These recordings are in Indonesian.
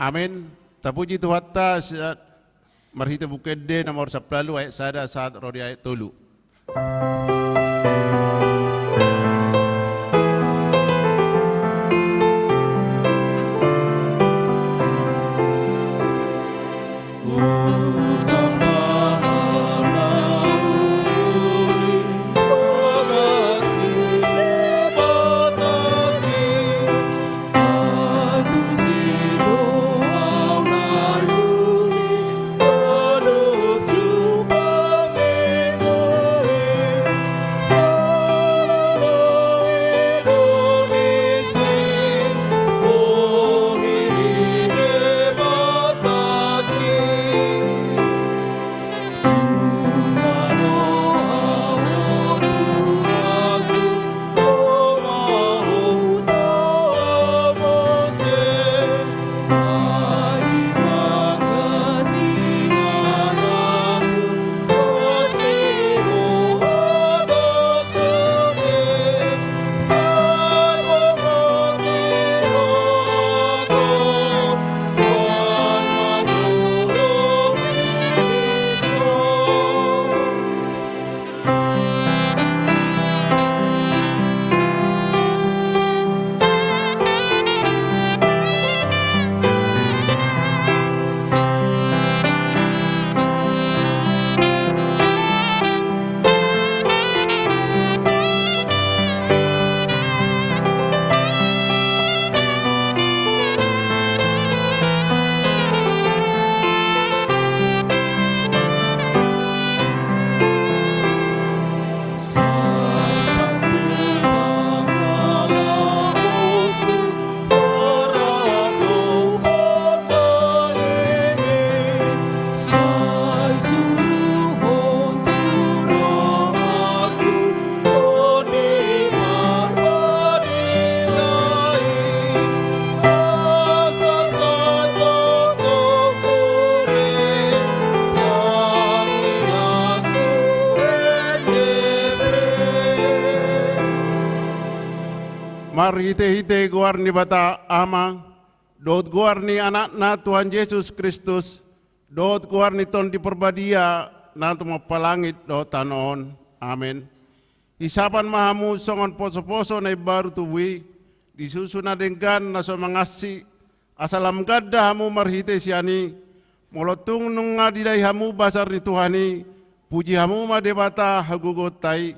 Amin. Tapuji Tuhan ta marhita bukede nomor 10 ayat sada saat rodi ayat 3. Mari hite guarni bata ama, dot guarni anak-na Tuhan Yesus Kristus, dot guarni ton di perbadia, na tumapalangit dot tanon. Amin. Isapan mahamu songon poso-poso na baru tuwi, disusuna dengan naso mangasi, asalam gadda hamu marhite siani, molotung nunga diday hamu basar ni Tuhani, puji hamu ma debata hagugotai,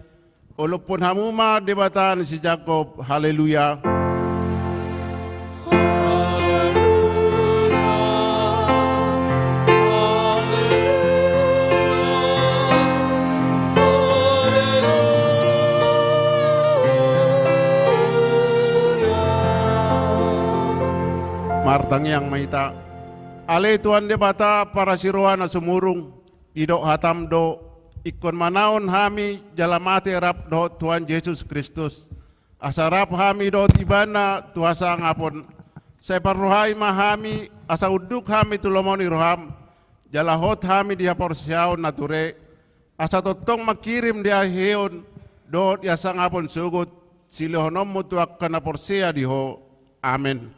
walaupun hamuma debatan si Jakob, haleluya. Martang yang maita, ale Tuhan debata para siroana sumurung, didok hatam do, ikon manaon hami jalamate rap do Tuhan Yesus Kristus. Asarap hami do tibana tuasa ngapon. Saya parrohai mahami asa uduk hami tulomoni roham. Jalahot hami dia porsiaon nature. Asa totong makirim dia heon do yasa ngapon sugut silohonom mutuak kana porsia diho. Amin.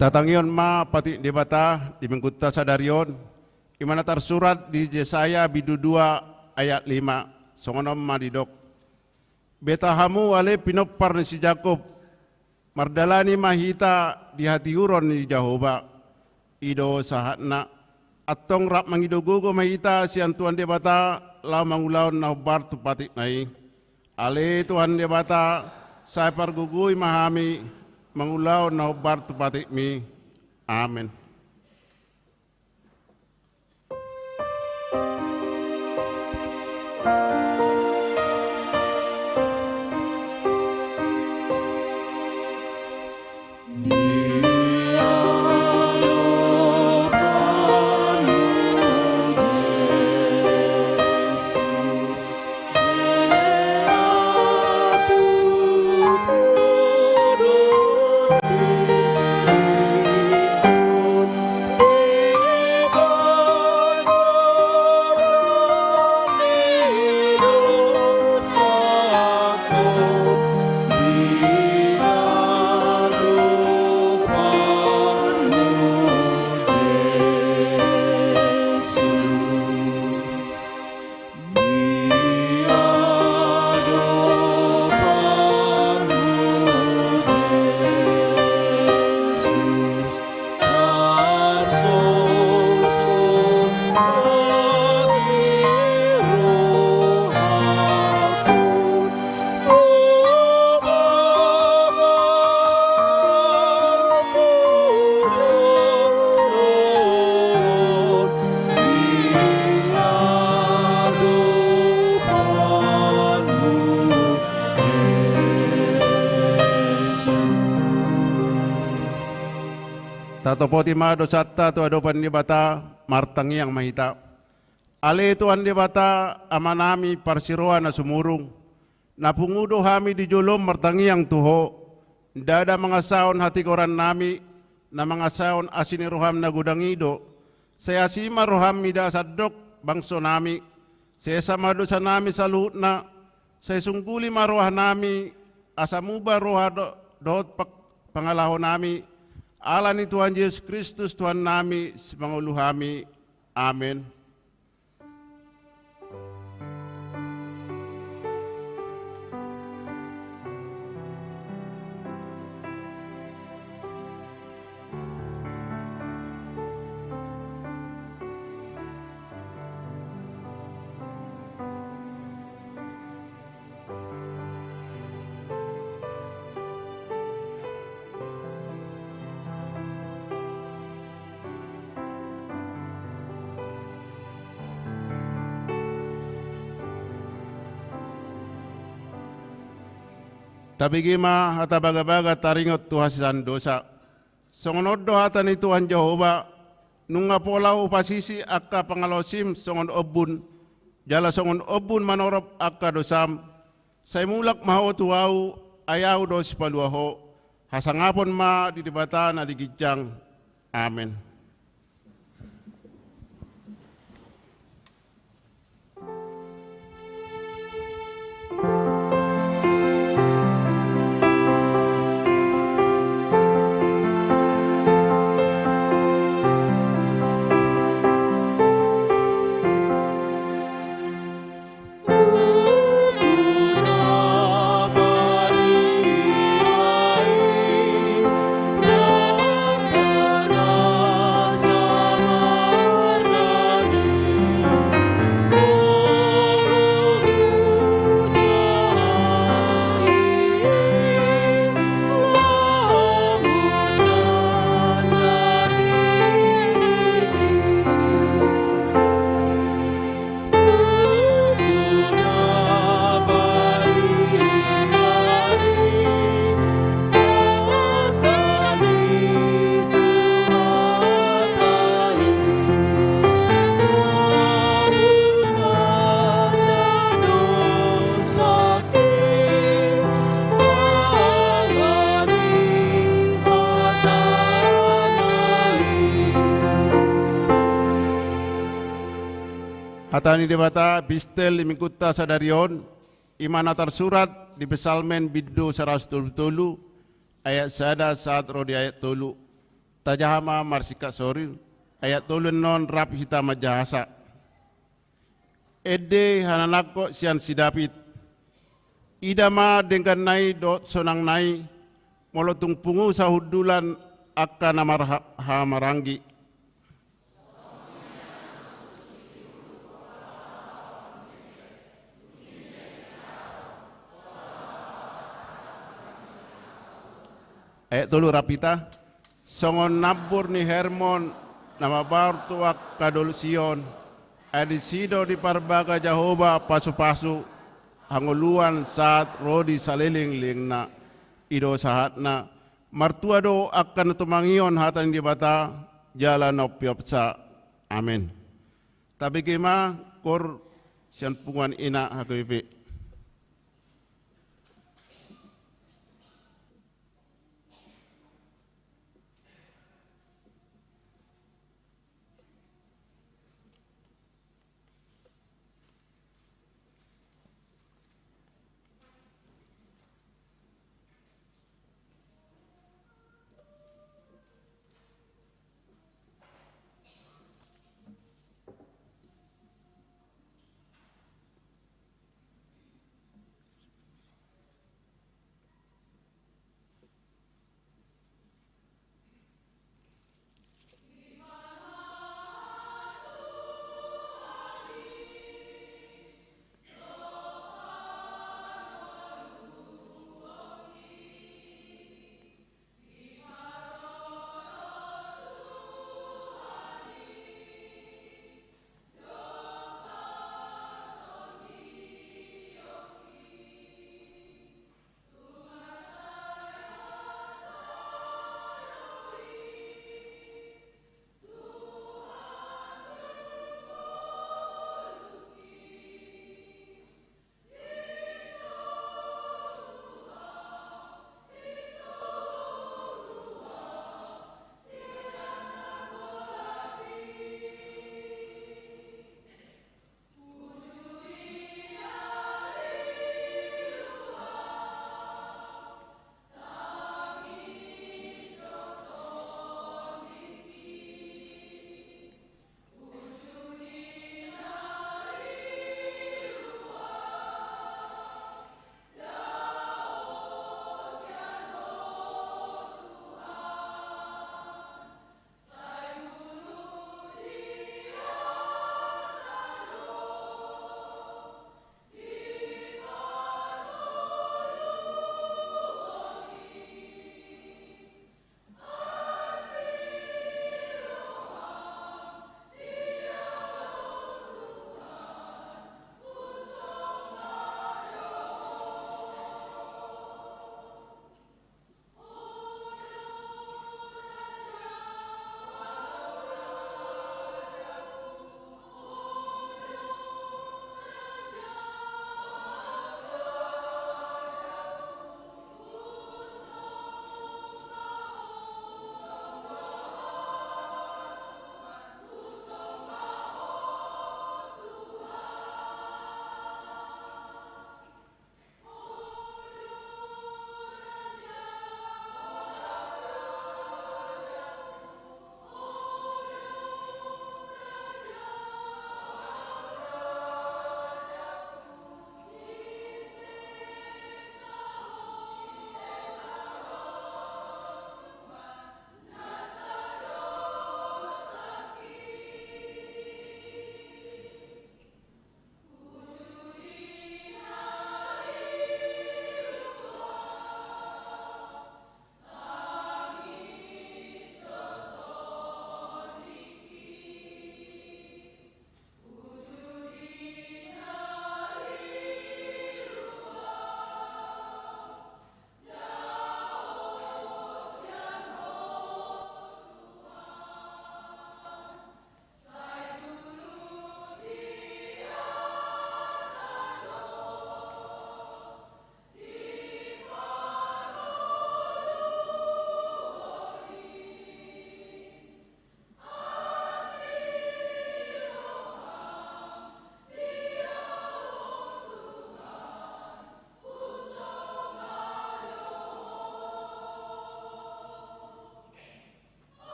Tatangion ma pati debata di mengkuta sadarion imana tersurat di Yesaya bidu 2 ayat 5 songonom ma didok beta hamu ale pinopar ni si Jakob mardalani mahita di hati uron ni Jehovah ido sahatna atong rap mangidogogo mahita sian Tuhan debata lau mangulaw na bar tupatik nai. Ale Tuhan debata saya pargugui mahami mangulaw na bar tupatik mi. Amen. Tatopoti ma dosata tu adopan di bata martangi yang mahita. Ale Tuhan di bata amanami parsiroa na sumurung. Napungudo hami di jolom martangi yang tuho. Dada mangasaon hati koran nami na mangasaon asini roham na gudangido. Saya sima roham mida sadok bangso nami. Saya sama dosa nami saluhut na. Saya sungguli maroh nami asamuba roha dot pangalaho nami. Allah ni Tuhan Yesus Kristus Tuhan nami semangulu kami. Amin. Tabigima hata baga-baga taringot Tuhan dosa. Songon do hata ni Tuhan Jehova nunga polau pasisi akka pangalosim songon obun. Jala songon obun manorop akka dosam. Say mulak maho tuau ayaw dos paluaho. Hasangapon ma di dibata na digijang. Amen. Hatani debata bistel imikuta sadarion imana tersurat di Psalmen biddu 177 ayat sada saat rodi ayat tolu tajahama marsika sori ayat tolu non rap hita majahasa ede hananako sian sidapit idama dengan nai dot sonang nai molotung pungu sahudulan akka namar hamarangi Tulu rapita. Songon nabur ni Hermon nama bartuak kadul Sion. Adisido di parbaga Jehovah pasu-pasu. Hanguluan saat rodi saliling-ling na ido sahat na. Martua do akan tumangion hatan di bata jalan opiopsa. Amin. Tapi kima kor sian pungan ina hakipi.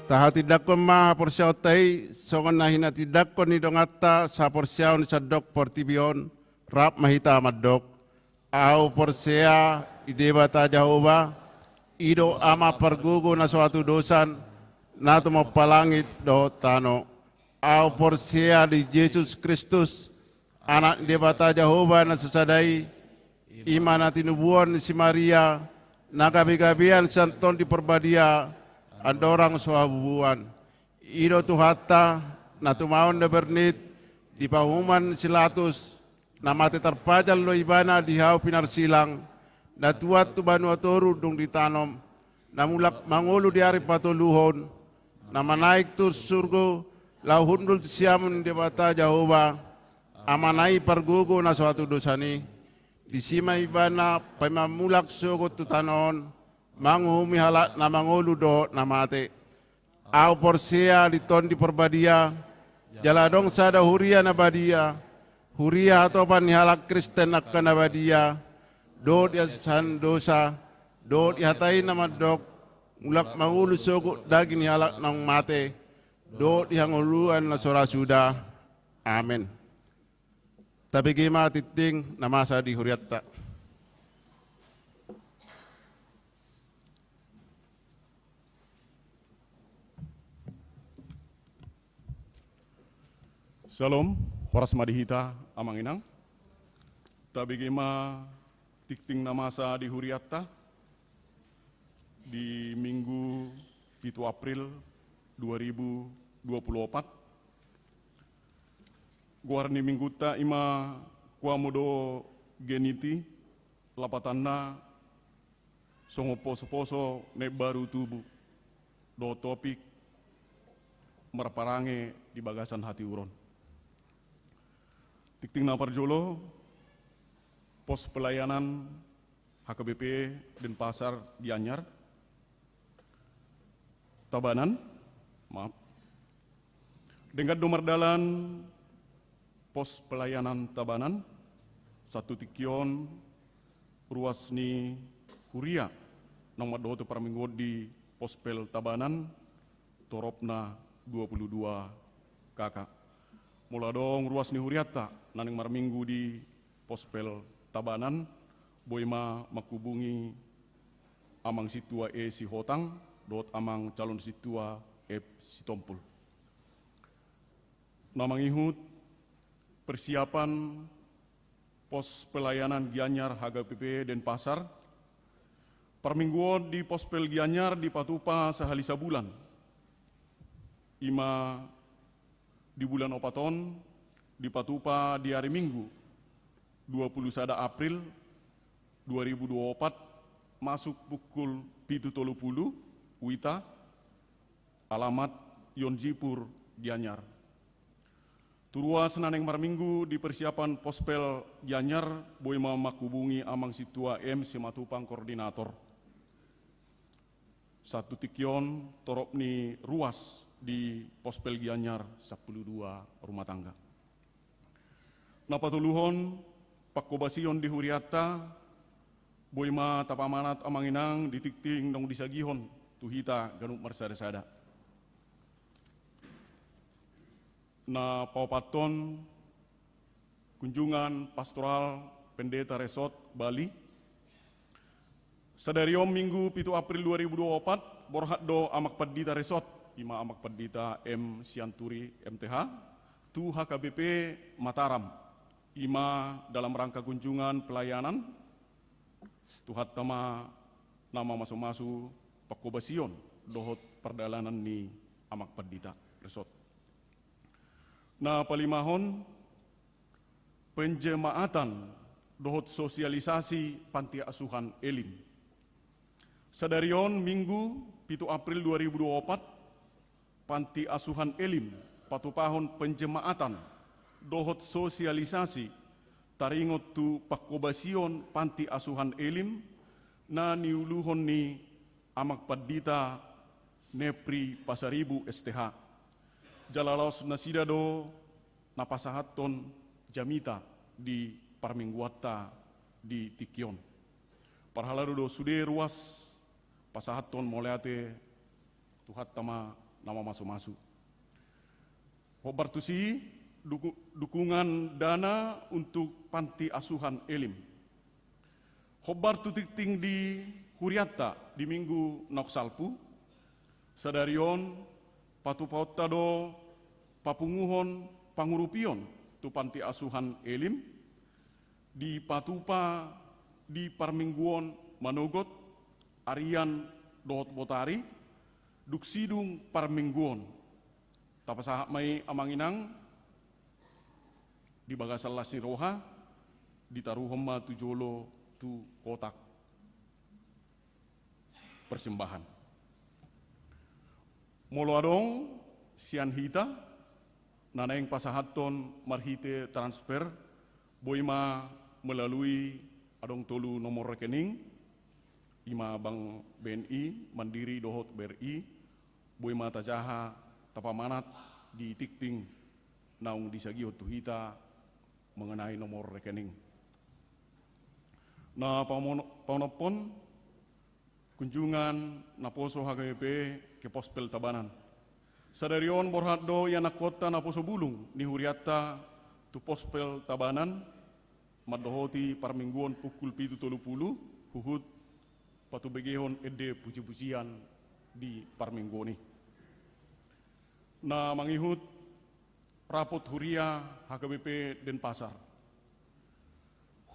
Taha tidak ko ma porsiao tai songon na hina tidak ko ni dongata sa porsiao ni sadok portibion rap mahita madok au porsea idebata Jehova ido ama pergugu na suatu dosan na tumo palangit do tano au porsea di Yesus Kristus anak debata Jehova na sesadai imana tinubuan si Maria na gabi-gabian santon di perbadia andorang suabuan ido tuhata na tumaon na bernit di pahuman silatus na mati terpajal lo ibana di hau pinarsilang na tuat tu banu atoru dung ditanom na mulak mangulu di hari patuluhon na manaik tur surgo lau hundul siamun di bata Jehova amanai pergugu na suatu dosani di sima ibana pemamulak sugot tu tanon mangumi halak na mangulu do na mate au porsea di ton di perbadia jaladong sada huria na badia huria atau pan halak Kristen akan na badia do dia san dosa do dihatai nama dok mulak mangulu sugut daging halak nang mate do dihanguluan na sora sudah amin. Tapi gima titing namasa di huriatta. Salam, horas madihita amang inang. Tabi gima tikting namasa di huriatta di Minggu 7 April 2024. Guarni mingguta ima kuamodo geniti lapatanna songo poso-poso ne baru tubuh do topik meraparange di bagasan hati uron. Tikting na parjolo pos pelayanan HKBP Denpasar Gianyar Tabanan maaf dengan nomor dalan pos pelayanan Tabanan satu tikion ruas ni Huria nomor 2 per minggu di pospel Tabanan toropna 22 kakak mula dong ruas ni Huriata naning mar minggu di pospel Tabanan boima makubungi amang situa si hotang dot amang calon situa si tompul namang ihut persiapan pos pelayanan Gianyar HKBP Denpasar permingguan di pospel Gianyar di Patupa sehali sabulan ima di bulan Opaton di Patupa di hari Minggu 21 April 2024 masuk pukul 7.30 Wita alamat Yonjipur Gianyar. Turua senaneng marminggu di persiapan pospel Gianyar boima makubungi amang situa Simatupang koordinator. Satu tikion torop ni ruas di pospel Gianyar 12 rumah tangga. Napatuluhon pakobasion di Huriata boima tapamanat amanginang ditikting dong disagihon tuhita ganuk marsada-sada. Na paupaton kunjungan pastoral pendeta resort Bali. Sadariom Minggu 7 April 2024 borhat do amak pedita resort ima amak pedita Sianturi MTH tu HKBP Mataram ima dalam rangka kunjungan pelayanan tuhat tama nama masu-masu pakobasion dohot perdalanan ni amak pedita resort. Na palimahon penjemaatan dohot sosialisasi panti asuhan Elim. Sadarion Minggu 7 April 2024 panti asuhan Elim patupahon penjemaatan dohot sosialisasi taringot tu pakobasion panti asuhan Elim na niuluhon ni amak padita Nepri Pasaribu STH. Jalalaos nasidado napasahaton jamita di parmingguata di Tikion. Parhalado do sude ruas pasahaton moleate tuhat tama nama masu-masu. Hobar tusi dukungan dana untuk panti asuhan Elim. Hobar tutik-ting di Huriatta di minggu Noksalpu, sadarion patu-pauta do papunguhon pangurupion tu panti asuhan Elim, di patupa di parmingguon Manogot, Arian dohot botari, duksidung parmingguon, tapasahak may amanginang, di bagasal lasi roha, di taruhomma tujolo tu kotak persembahan. Moloadong sian hita, nanaing pasahaton marhite transfer, boima melalui adong tolu nomor rekening, ima Bank BNI, Mandiri dohot BRI, boima tajaha tapamanat di tikting naung disagihot tuhita mengenai nomor rekening. Na paunapon kunjungan naposo HKBP ke Pospel Tabanan. Sadarion borhado yang nakota naposo bulung ni Huriatta tu Pospel Tabanan madohoti parmingguan pukul 7.30 huhut patu begehon ede puji-pujian di parminggoni. Na mangihut rapot Huria HKBP Denpasar.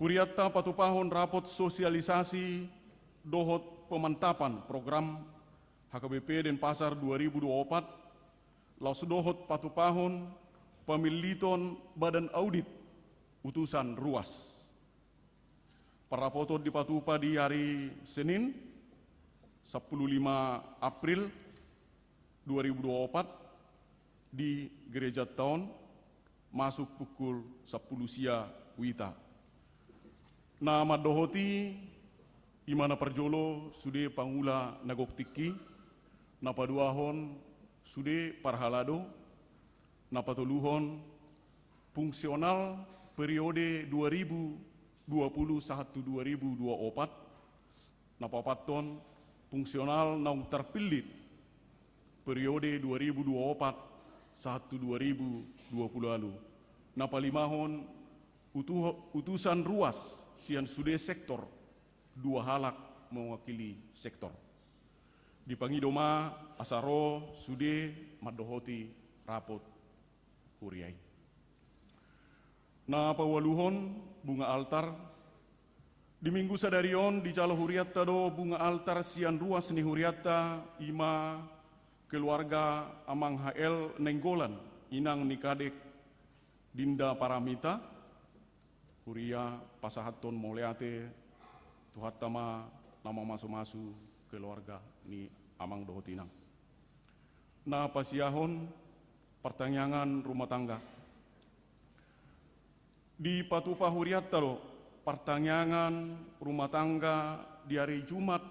Huriatta patupahon rapot sosialisasi dohot pemantapan program HKBP Denpasar 2024 laus dohot patupahon pemiliton badan audit utusan ruas. Parapoto di patupa di hari Senin 15 April 2024 di Gereja Taun masuk pukul 10 sia wita. Nama dohoti imana perjolo sude pangula nagoktiki, napaduahon sude parhalado, napatuluhon fungsional periode 2021-2024, napapaton fungsional naung terpilih periode 2024-2020 lalu, napalimahon utusan ruas sian sude sektor dua halak mewakili sektor. Di pangidoma asaro sude madohoti rapot Huriai. Na pawaluhon bunga altar di minggu sadarion di calo Huriatta do bunga altar sian ruas ni Huriatta ima keluarga amang HL Nenggolan inang nikadek Dinda Paramita Huria pasahaton moleate tuhatama nama masu-masu keluarga ni amang dohotinang. Na pasiahon pertanyaan rumah tangga. Di patupa Huriatta lo pertanyaan rumah tangga di hari Jumat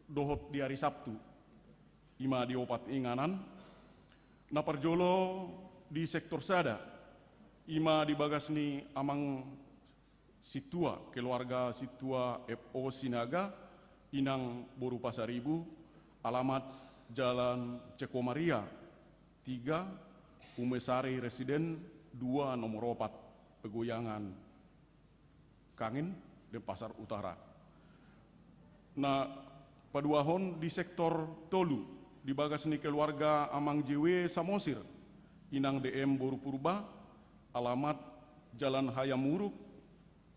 dohot di hari Sabtu. Ima di opat inganan. Na perjolo di sektor sada. Ima di bagas ni amang situa keluarga situa FO Sinaga inang Boru Pasaribu alamat Jalan Cekomaria 3 Umesari Residen 2 nomor 4 Pegoyangan Kangin dan Pasar Utara. Nah paduahon di sektor Tolu di bagas ni keluarga amang JW Samosir inang DM Boru Purba alamat Jalan Hayamuruk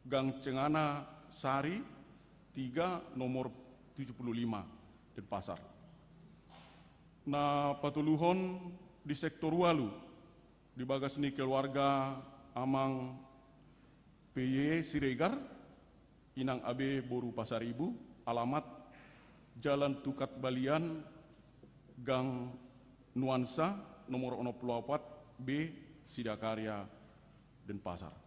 Gang Cengana Sari 3 nomor 75 Denpasar. Na patuluhon di sektor Walu di bagas ni keluarga amang PY Siregar inang AB Boru Pasaribu alamat Jalan Tukat Balian Gang Nuansa nomor 04 B Sidakarya Denpasar.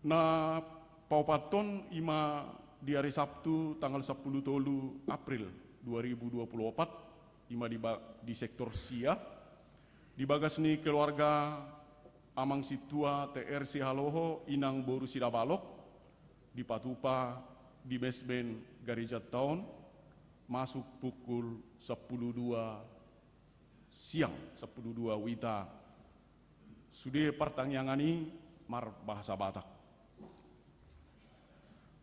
Na paupaton ima di hari Sabtu tanggal 10 tolu April 2024 ima di sektor Sia di bagas ni keluarga amang situa TR Sihaloho inang Boru Sidabalok di patupa di Mesben Gereja Taun masuk pukul 10.02 siang, 10.02 wita. Sudah pertanyaan mar bahasa Batak.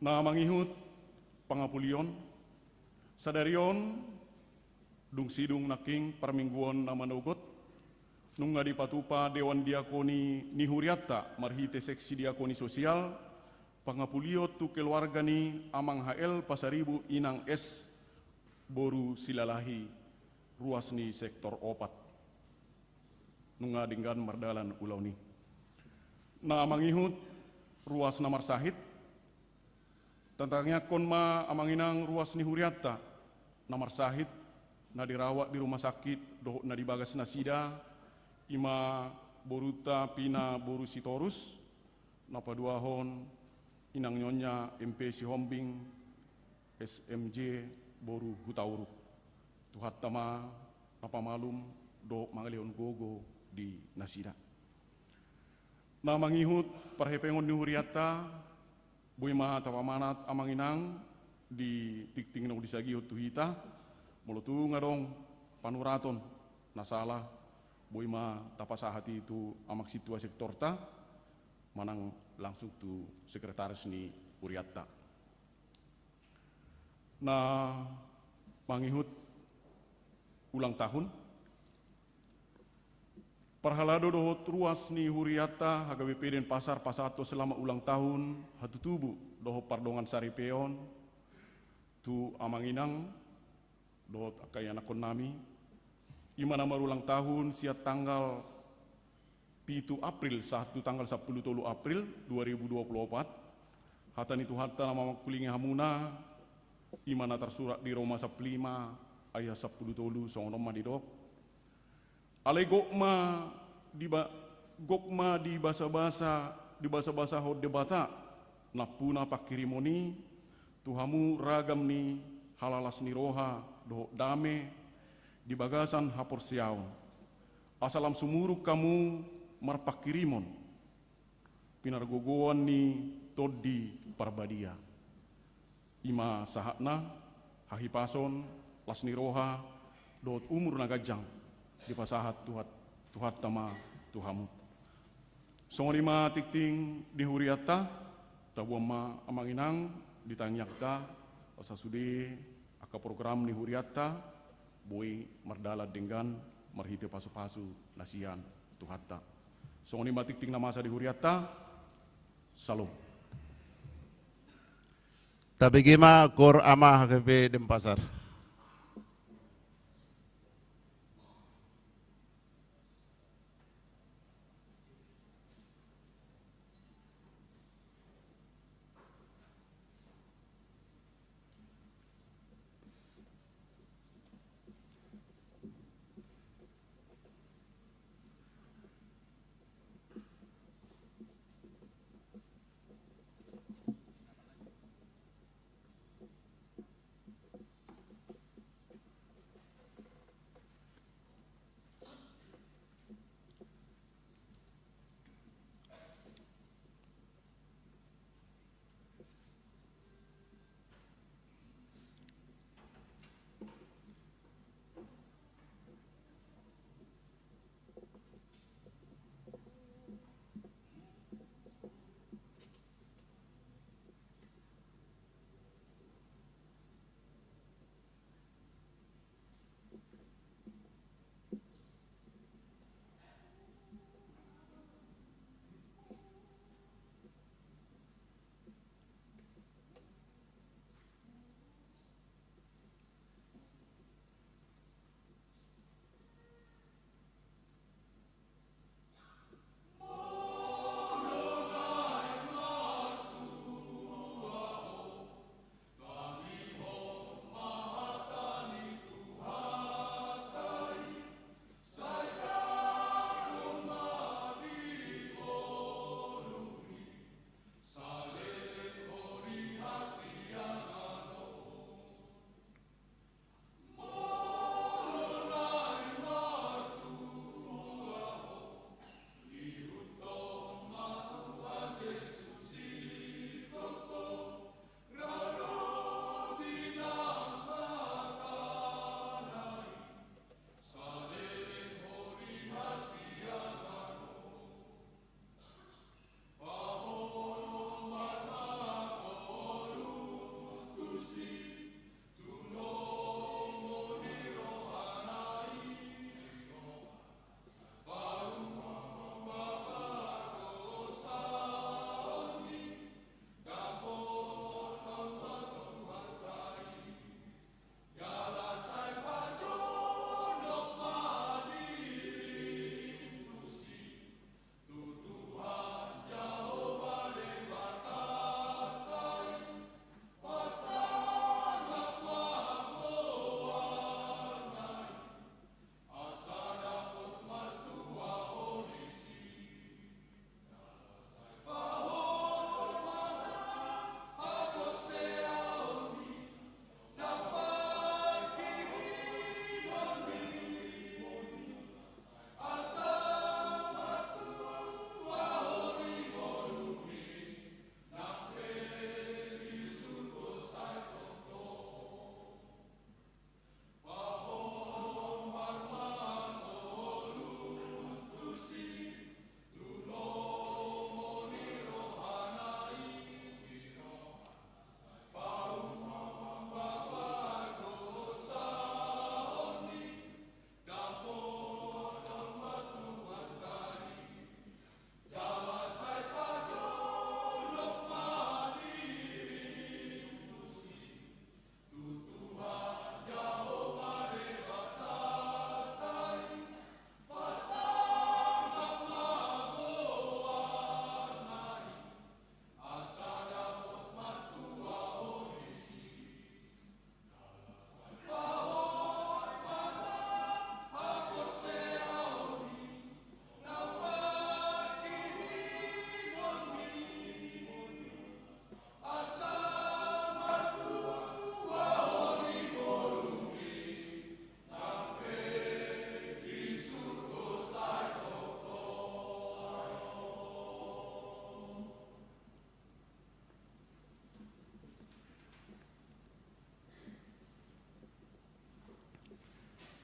Nah mangihut pangapulion, sadarion dung sidung naking permingguan nama nogot, nungga di patupa Dewan Diakoni Nihuriata marhite seksi diakoni sosial, pangapulio tu keluarga ni amang HL pasaribu inang S boru silalahi ruas ni sektor opat. Nungga dinggan mardalan ulau ni. Nah mangihut ruas namar sahit, tentangnya konma amanginang ruas ni huriata, namar sahit, na dirawat di rumah sakit, doh na dibagas nasida, ima boruta pina boru sitorus, napa duahon, inang nyonya MP si Hombing, SMJ boru hutauruk. Tuhat tama, napa malum, do mangaleon gogo di nasida. Na mangihut perhepengon ni huriata, boy ma tapamanat amanginang di tikting na udisagi tuhita, mulutu ngadong panuraton nasalah, boy ma tapasahati itu amak situasi sektorta, manang langsung tu sekretaris ni huriata. Na mangihut ulang tahun, Parhalado dohot ruas ni huriata HGBP dan pasar pasato selama ulang tahun hatu tubuh dohot pardongan sari peon tu amanginang dohot akayana konami imana marulang tahun siat tanggal 7 April 1 tanggal 10 tolu April 2024 hatan itu hatta nama kulingi hamuna imana tersurat di Roma 15 ayat 10 tolu songonoma di dok alai gokma di bahasa hot debata napuna pakirimoni tuhamu ragam ni halalas ni roha do dame di bagasan hapor siaw asalam sumuruk kamu marpakirimon pinargogoan ni todi parbadia ima sahatna hahipason lasni roha dot umur nagajang di pasahat tuhat tama tuhamu. Songonima tikting di huriata tabuama amanginang ditanyakta asa sudi aka program di huriata boy mardala dengan marhite pasu-pasu nasian tuhatta. Songonima tikting na masa di huriata salom. Tabigima kor ama HGB Denpasar.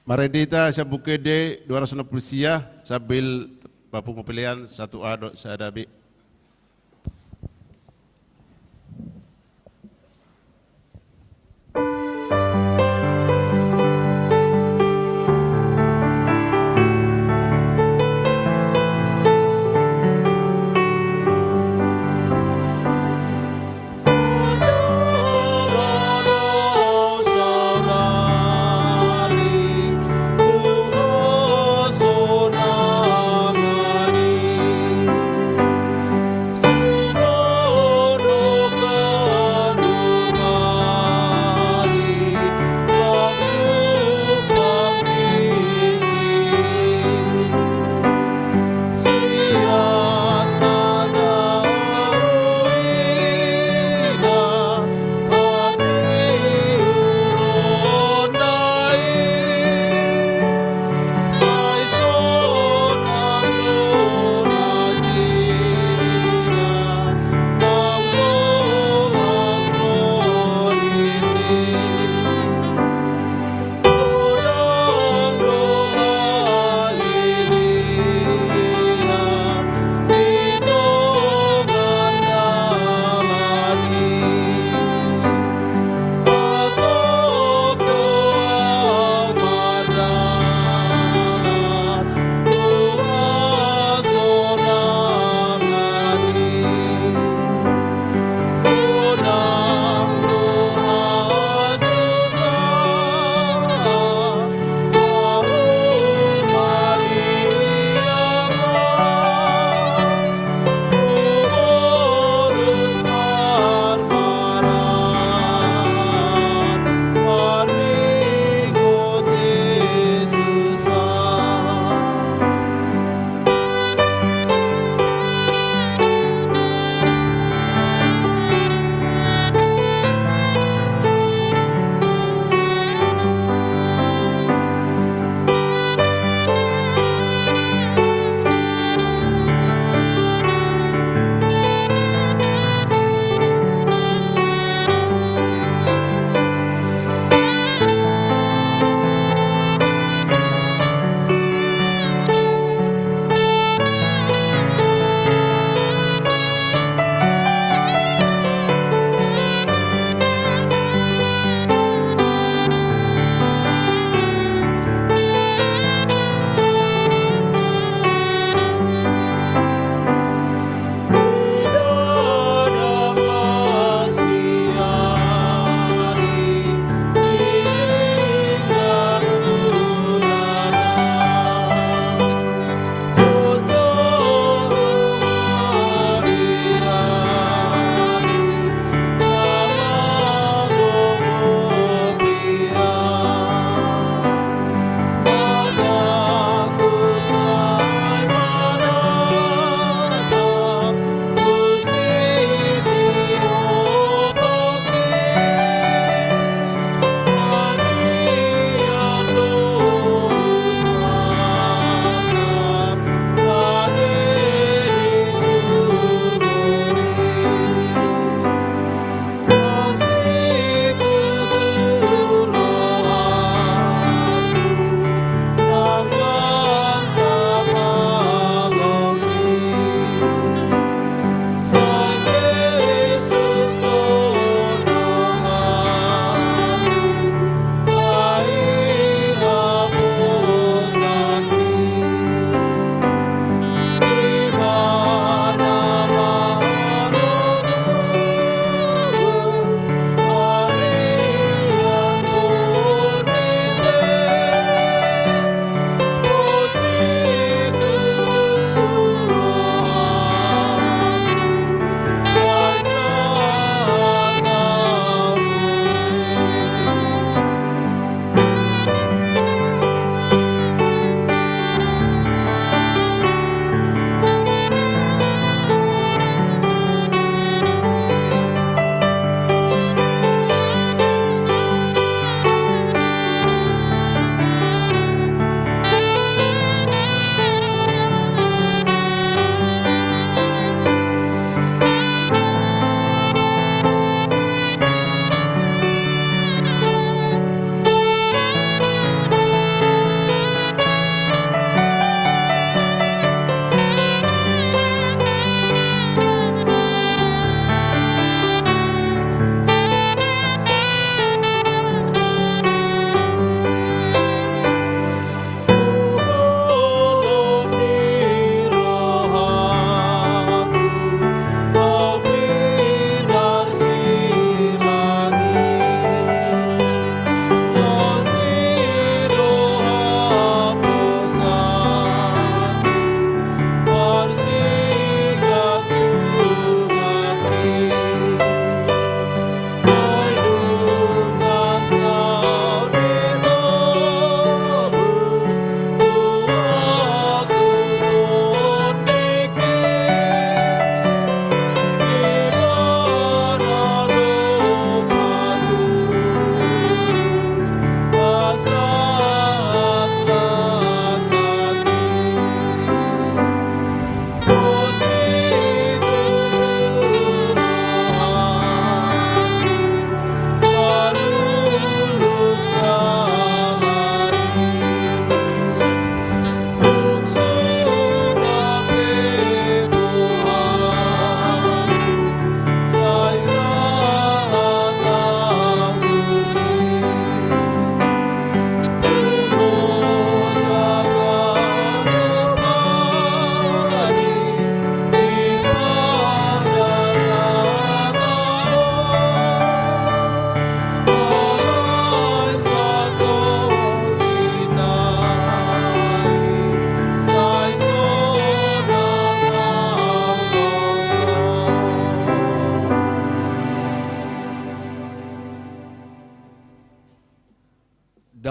Maredita sa bukede 260 sia sabil papung pilihan 1A do sa adabi.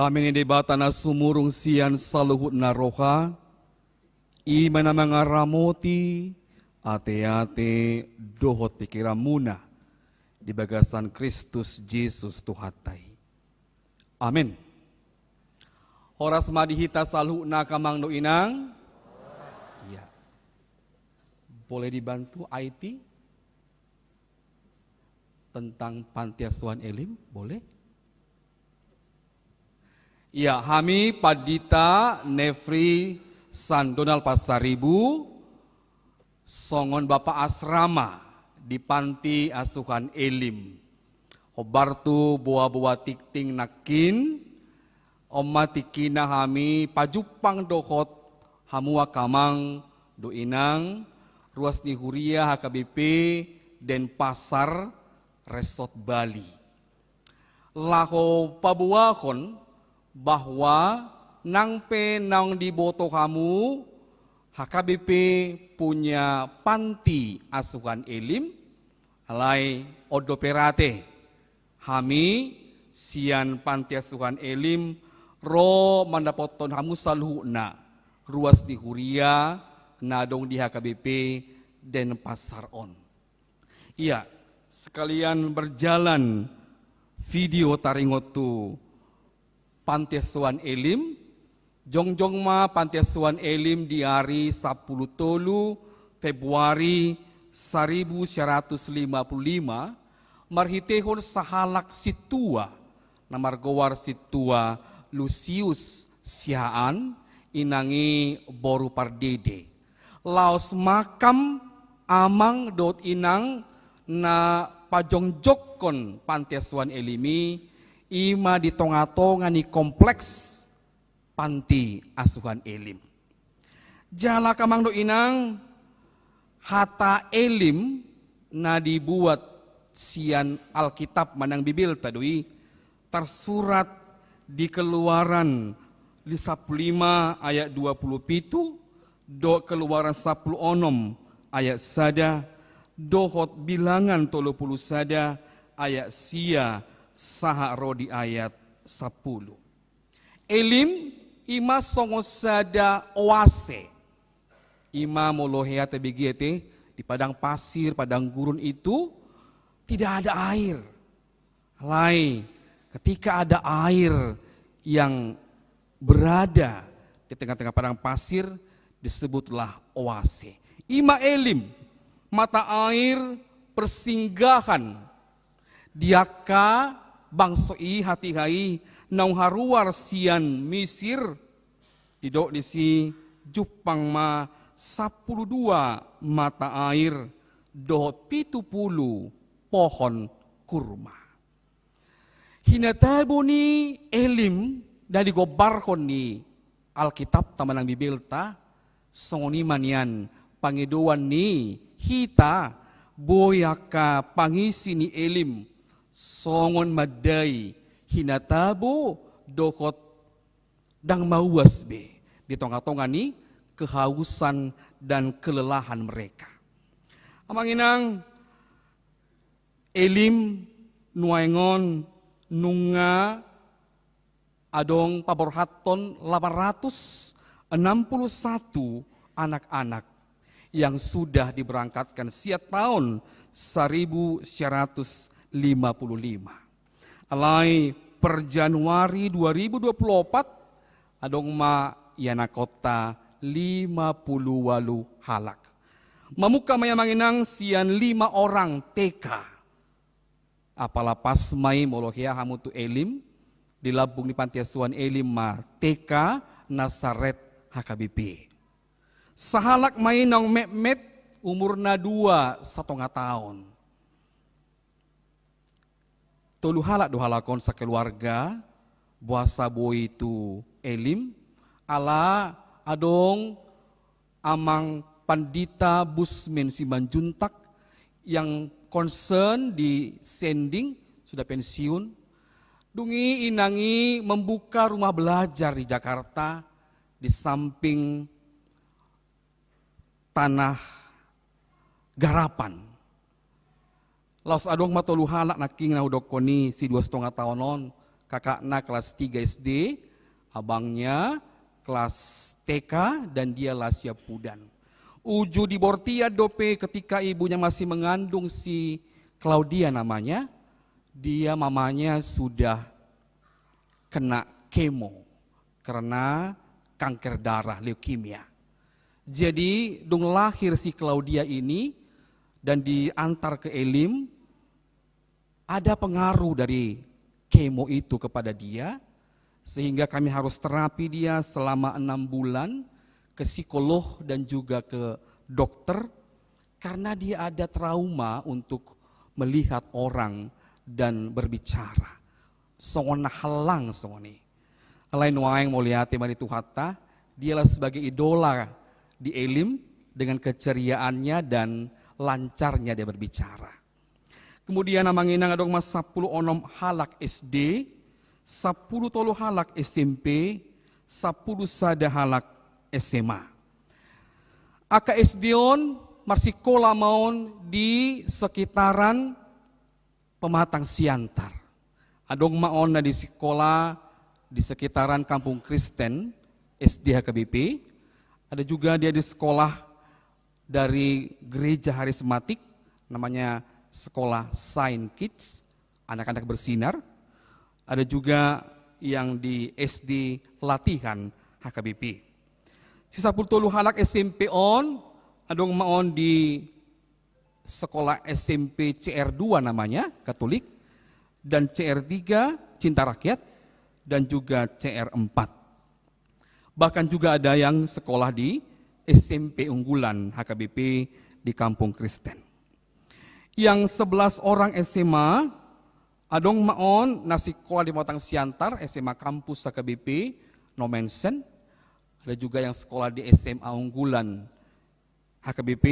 Kami ni debata na sumurong siyan sa luhut na roha, ima na mga ramoti, ate-ate, dohot pikiran muna, di bagasan Kristus Jesus Tuhatay. Amin. Oras madihita sa luhut na kamang no inang? Ya. Boleh dibantu IT? Tentang panti asuhan Elim, boleh? Ya, kami Padita Nefri Sandonal Pasaribu, songon Bapak Asrama di panti asuhan Elim. Obartu buah-buah tikting nakin, oma tikina kami pajupang dohot hamua kamang doinang, ruas di Huria HKBP dan Pasar Resort Bali. Laho pabuakon bahwa nang penang diboto kamu HKBP punya panti asuhan Elim alai odoperate kami sian panti asuhan Elim ro mandapoton kamu saluhna ruas di Huria nadong di HKBP dan Pasar On. Iya, sekalian berjalan video taringotu panti asuhan Elim, jongjong ma panti asuhan Elim di hari 10 Februari 1955 marhitehon sahalak situa namargowar situa Lucius Sihaan inangi boru pardede. Laos makam amang dot inang na pajongjokon panti asuhan Elimi ima di tonga-tonga ni kompleks panti asuhan Elim. Jala kamang do inang hata Elim na dibuat sian Alkitab manang Bibil tadui tersurat di Keluaran 15 ayat 27 do Keluaran 16 ayat sada dohot bilangan 30 sada ayat sia saha rodi ayat 10. Elim ima songosada oase. Ima molohea tebigiete di padang pasir, padang gurun itu tidak ada air. Lai ketika ada air yang berada di tengah-tengah padang pasir disebutlah oase. Ima Elim mata air persinggahan diaka bangsoi hati-hai nau haruar sian Misir didok disi Jupang ma 12 mata air dohot 70 pohon kurma. Hinatabo ni Elim dari gobarkon ni Alkitab tamanang Bibilta songoni manian pangiduan ni hita boyaka pangisi ni Elim songon madai hinatabo dokot dang mauas be di tonga-tonga ni kehausan dan kelelahan mereka. Amanginang Elim nuaingon nunga adong paborhaton 861 anak-anak yang sudah diberangkatkan setiap tahun 1955. Alai per Januari 2024 adong ma yana kota 50 halak. Mamuka mayamanginang sian 5 orang TK. Apalah pas mai molohia hamutu Elim dilabung di panti asuhan Elim ma TK Nasaret HKBP. Sahalak mai nang Mehmet umurna 2,5 tahun. Tolu halak do halakon sakeluarga buasa boy itu Elim ala adong amang Pandita Busmin Simanjuntak yang concern di sending sudah pensiun. Dungi inangi membuka rumah belajar di Jakarta di samping tanah garapan. Laos adong matolu halak naking na udokoni si 2,5 tahunon kakaknya kelas 3 SD, abangnya kelas TK, dan dia Lasya Pudan. Uju di Bortia dope ketika ibunya masih mengandung si Claudia namanya, dia mamanya sudah kena kemo karena kanker darah, leukemia. Jadi dong lahir si Claudia ini dan diantar ke Elim, ada pengaruh dari kemo itu kepada dia, sehingga kami harus terapi dia selama 6 bulan ke psikolog dan juga ke dokter, karena dia ada trauma untuk melihat orang dan berbicara. Songona halang songoni. Lain waeng moliati mari tuhata, dialah sebagai idola di Elim dengan keceriaannya dan lancarnya dia berbicara. Kemudian namanginang adong mas 10 onom halak SD, 10 tolu halak SMP, 10 sada halak SMA. Aka SD-on masih kola maon di sekitaran Pematang Siantar. Adong maon na di sekolah di sekitaran Kampung Kristen SD HKBP. Ada juga dia di sekolah dari gereja Harismatik, namanya sekolah Saint Kids, anak-anak bersinar. Ada juga yang di SD Latihan HKBP. Sisa pultolu halak SMP on, adong maon di sekolah SMP CR2 namanya, Katolik, dan CR3 Cinta Rakyat, dan juga CR4. Bahkan juga ada yang sekolah di SMP Unggulan HKBP di Kampung Kristen. Yang 11 orang SMA, adong maon nasi sekolah di Pematang Siantar, SMA Kampus HKBP, no mention. Ada juga yang sekolah di SMA Unggulan HKBP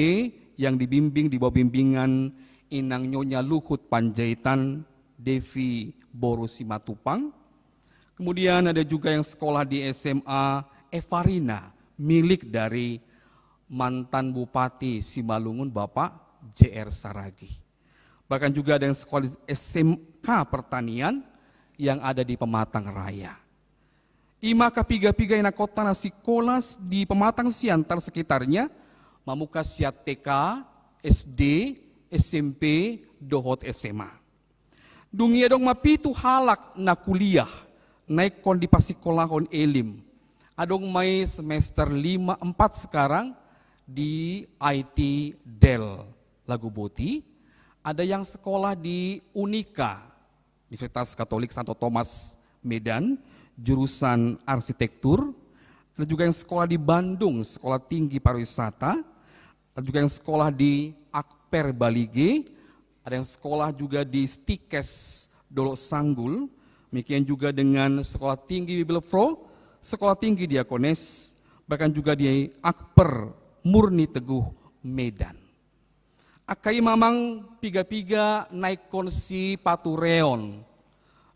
yang dibimbing di bawah bimbingan Inang Nyonya Luhut Panjaitan Devi Boru Simatupang. Kemudian ada juga yang sekolah di SMA Evarina, milik dari mantan Bupati Simalungun Bapak JR Saragi. Bahkan juga ada yang sekolah di SMK Pertanian yang ada di Pematang Raya. Ima kapiga-piga ina kota na sikolas di Pematang Siantar sekitarnya, mamuka siat TK, SD, SMP, dohot SMA. Dungia dong mapitu halak na kuliah, naik kon di pasikolahon Elim. Adong may semester 5-4 sekarang di IT Del Lagu Boti. Ada yang sekolah di Unika, Universitas Katolik Santo Thomas Medan, jurusan arsitektur. Ada juga yang sekolah di Bandung, Sekolah Tinggi Pariwisata. Ada juga yang sekolah di Akper Balige. Ada yang sekolah juga di Stikes Dolok Sanggul. Demikian juga dengan Sekolah Tinggi Bibelfro, Sekolah Tinggi Diakones, bahkan juga di Akper Murni Teguh Medan. Akai mamang piga-piga naik konsi patureon,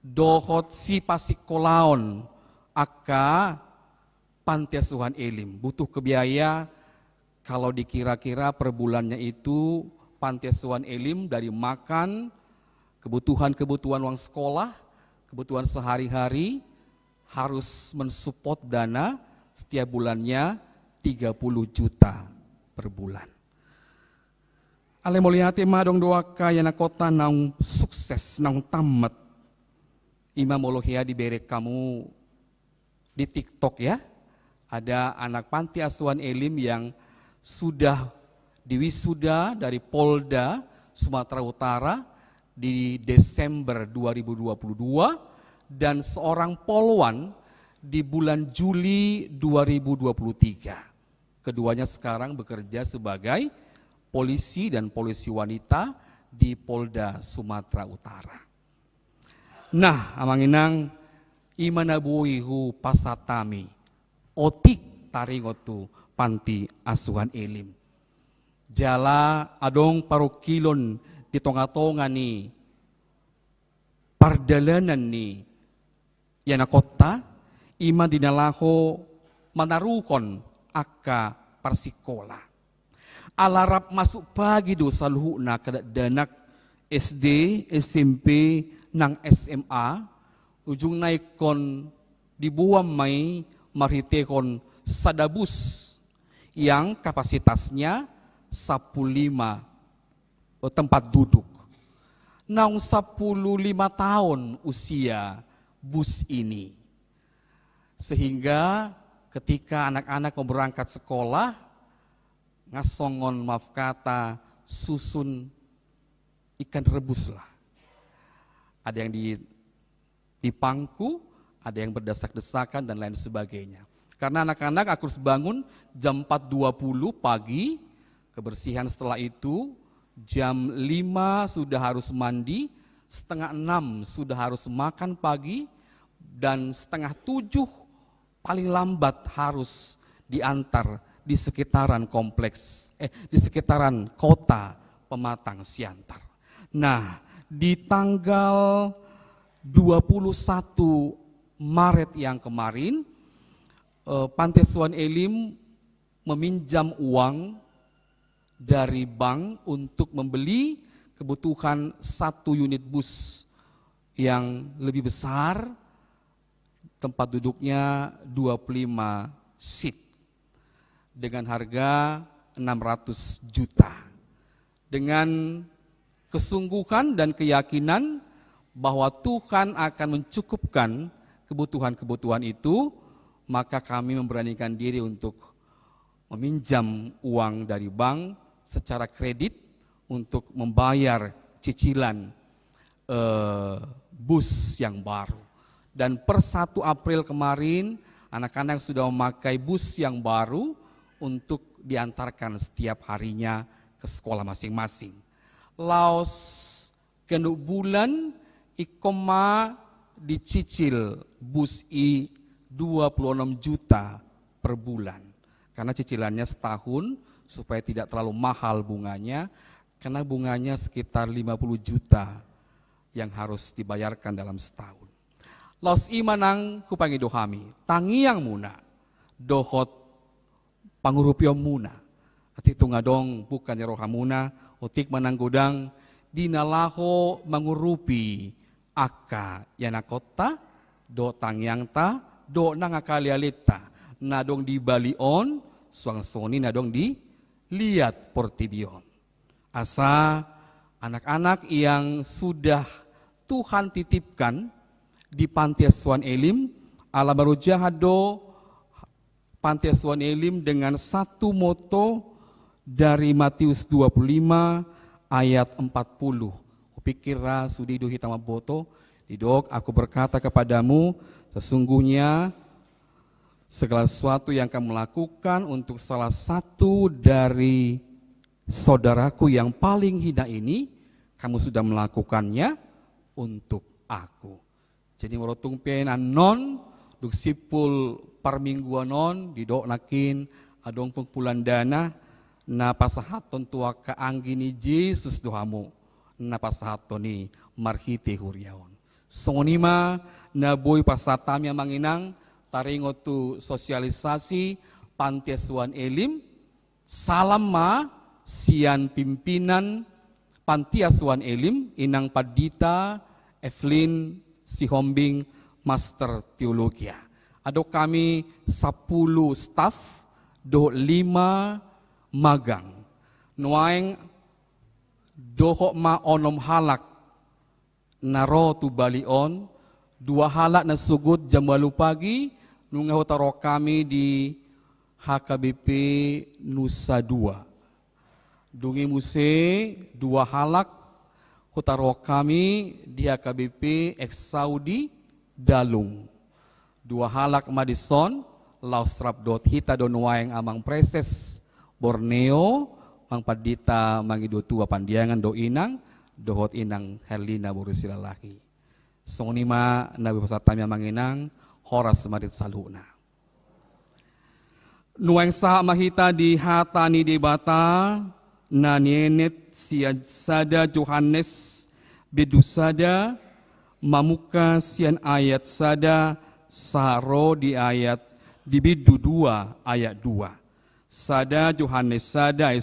dohot si pasikolaon, aka panti asuhan Elim. Butuh kebiaya kalau dikira-kira per bulannya itu panti asuhan Elim dari makan, kebutuhan uang sekolah, kebutuhan sehari-hari, harus mensupport dana setiap bulannya 30 juta per bulan. Ale moliate madong doa kaya na kota nang sukses nang tamat. Ima molohia diberi kamu di TikTok ya. Ada anak panti asuhan Elim yang sudah diwisuda dari Polda Sumatera Utara di Desember 2022 dan seorang polwan di bulan Juli 2023. Keduanya sekarang bekerja sebagai polisi dan polisi wanita di Polda Sumatera Utara. Nah, amanginang imanabuihu pasatami otik taringotu panti asuhan Elim. Jala adong parokilon di tonga-tonga ni pardalanan ni yana kota ima dinalaho manarukon aka parsikola. Alarap masuk pagi do sa luhuna kada danak SD, SMP, nang SMA, ujung naikon dibuam mai marhitekon sadabus yang kapasitasnya 15 tempat duduk. Naung 15 tahun usia bus ini. Sehingga ketika anak-anak mau berangkat sekolah, ngasongon maaf kata susun ikan rebus lah. Ada yang di pangku, ada yang berdesak-desakan dan lain sebagainya. Karena anak-anak aku harus bangun jam 4.20 pagi, kebersihan setelah itu, jam 5 sudah harus mandi, 5:30 sudah harus makan pagi, dan 6:30 paling lambat harus diantar di sekitaran kompleks, di sekitaran kota Pematang Siantar. Nah, di tanggal 21 Maret yang kemarin, Panti Asuhan Elim meminjam uang dari bank untuk membeli kebutuhan 1 unit bus yang lebih besar, tempat duduknya 25 seat dengan harga 600 juta. Dengan kesungguhan dan keyakinan bahwa Tuhan akan mencukupkan kebutuhan-kebutuhan itu, maka kami memberanikan diri untuk meminjam uang dari bank secara kredit untuk membayar cicilan bus yang baru. Dan per 1 April kemarin, anak-anak sudah memakai bus yang baru untuk diantarkan setiap harinya ke sekolah masing-masing. Laos kenduk bulan ikoma dicicil bus 26 juta per bulan. Karena cicilannya setahun supaya tidak terlalu mahal bunganya, karena bunganya sekitar 50 juta yang harus dibayarkan dalam setahun. Laos imanang kupangi dohami, tangiang muna, dohot pangurupyo muna. Ati tungadong bukannya rohamuna, otik mananggodang, dinalaho mangurupi aka yanakota, do tangiang ta, do nangakalialita, nadong di balion, suang soni nadong di liat portibion. Asa anak-anak yang sudah Tuhan titipkan di Panti Asuhan Elim, ala baru jahado Panti Asuhan Elim dengan satu moto dari Matius 25 ayat 40. Kupikira sudido hitama boto, didok aku berkata kepadamu, sesungguhnya segala sesuatu yang kamu lakukan untuk salah satu dari saudaraku yang paling hina ini, kamu sudah melakukannya untuk aku. Jadi merotung penan non, duk sipul parmingguanon, didok nakin, adong pengpulan dana, na pasahaton tua kaanggi ni Yesus dohamu, na pasahaton ni marhite huriaon. Songonima na boy pasatami manginang, taringo tu sosialisasi Panti Asuhan Elim, salam ma sian pimpinan Panti Asuhan Elim, Inang Padita, Evelyn Sihombing, Master Teologia. Ado kami 10 staff, do 5 magang. Nuaeng dohok ma onom halak naro tu balion, 2 halak na sugut jam 8 pagi, nungaho taro kami di HKBP Nusa 2. Dungi muse 2 halak hutaro kami di HKBP ex Saudi Dalung. 2 halak Madison, Laustrap dot hita don waeng amang preses Borneo, mang padita mangido tua pandiangan do inang, dohot inang Herlina Borusila laki. Songonima nabi pasatami manginang, horas marit saluna. Nueng saha mahita di hatani debata, na nienet sian sada Johannes bedusada, mamuka sian ayat sada, saro di ayat di bidu 2 ayat 2. Sada Johannes sada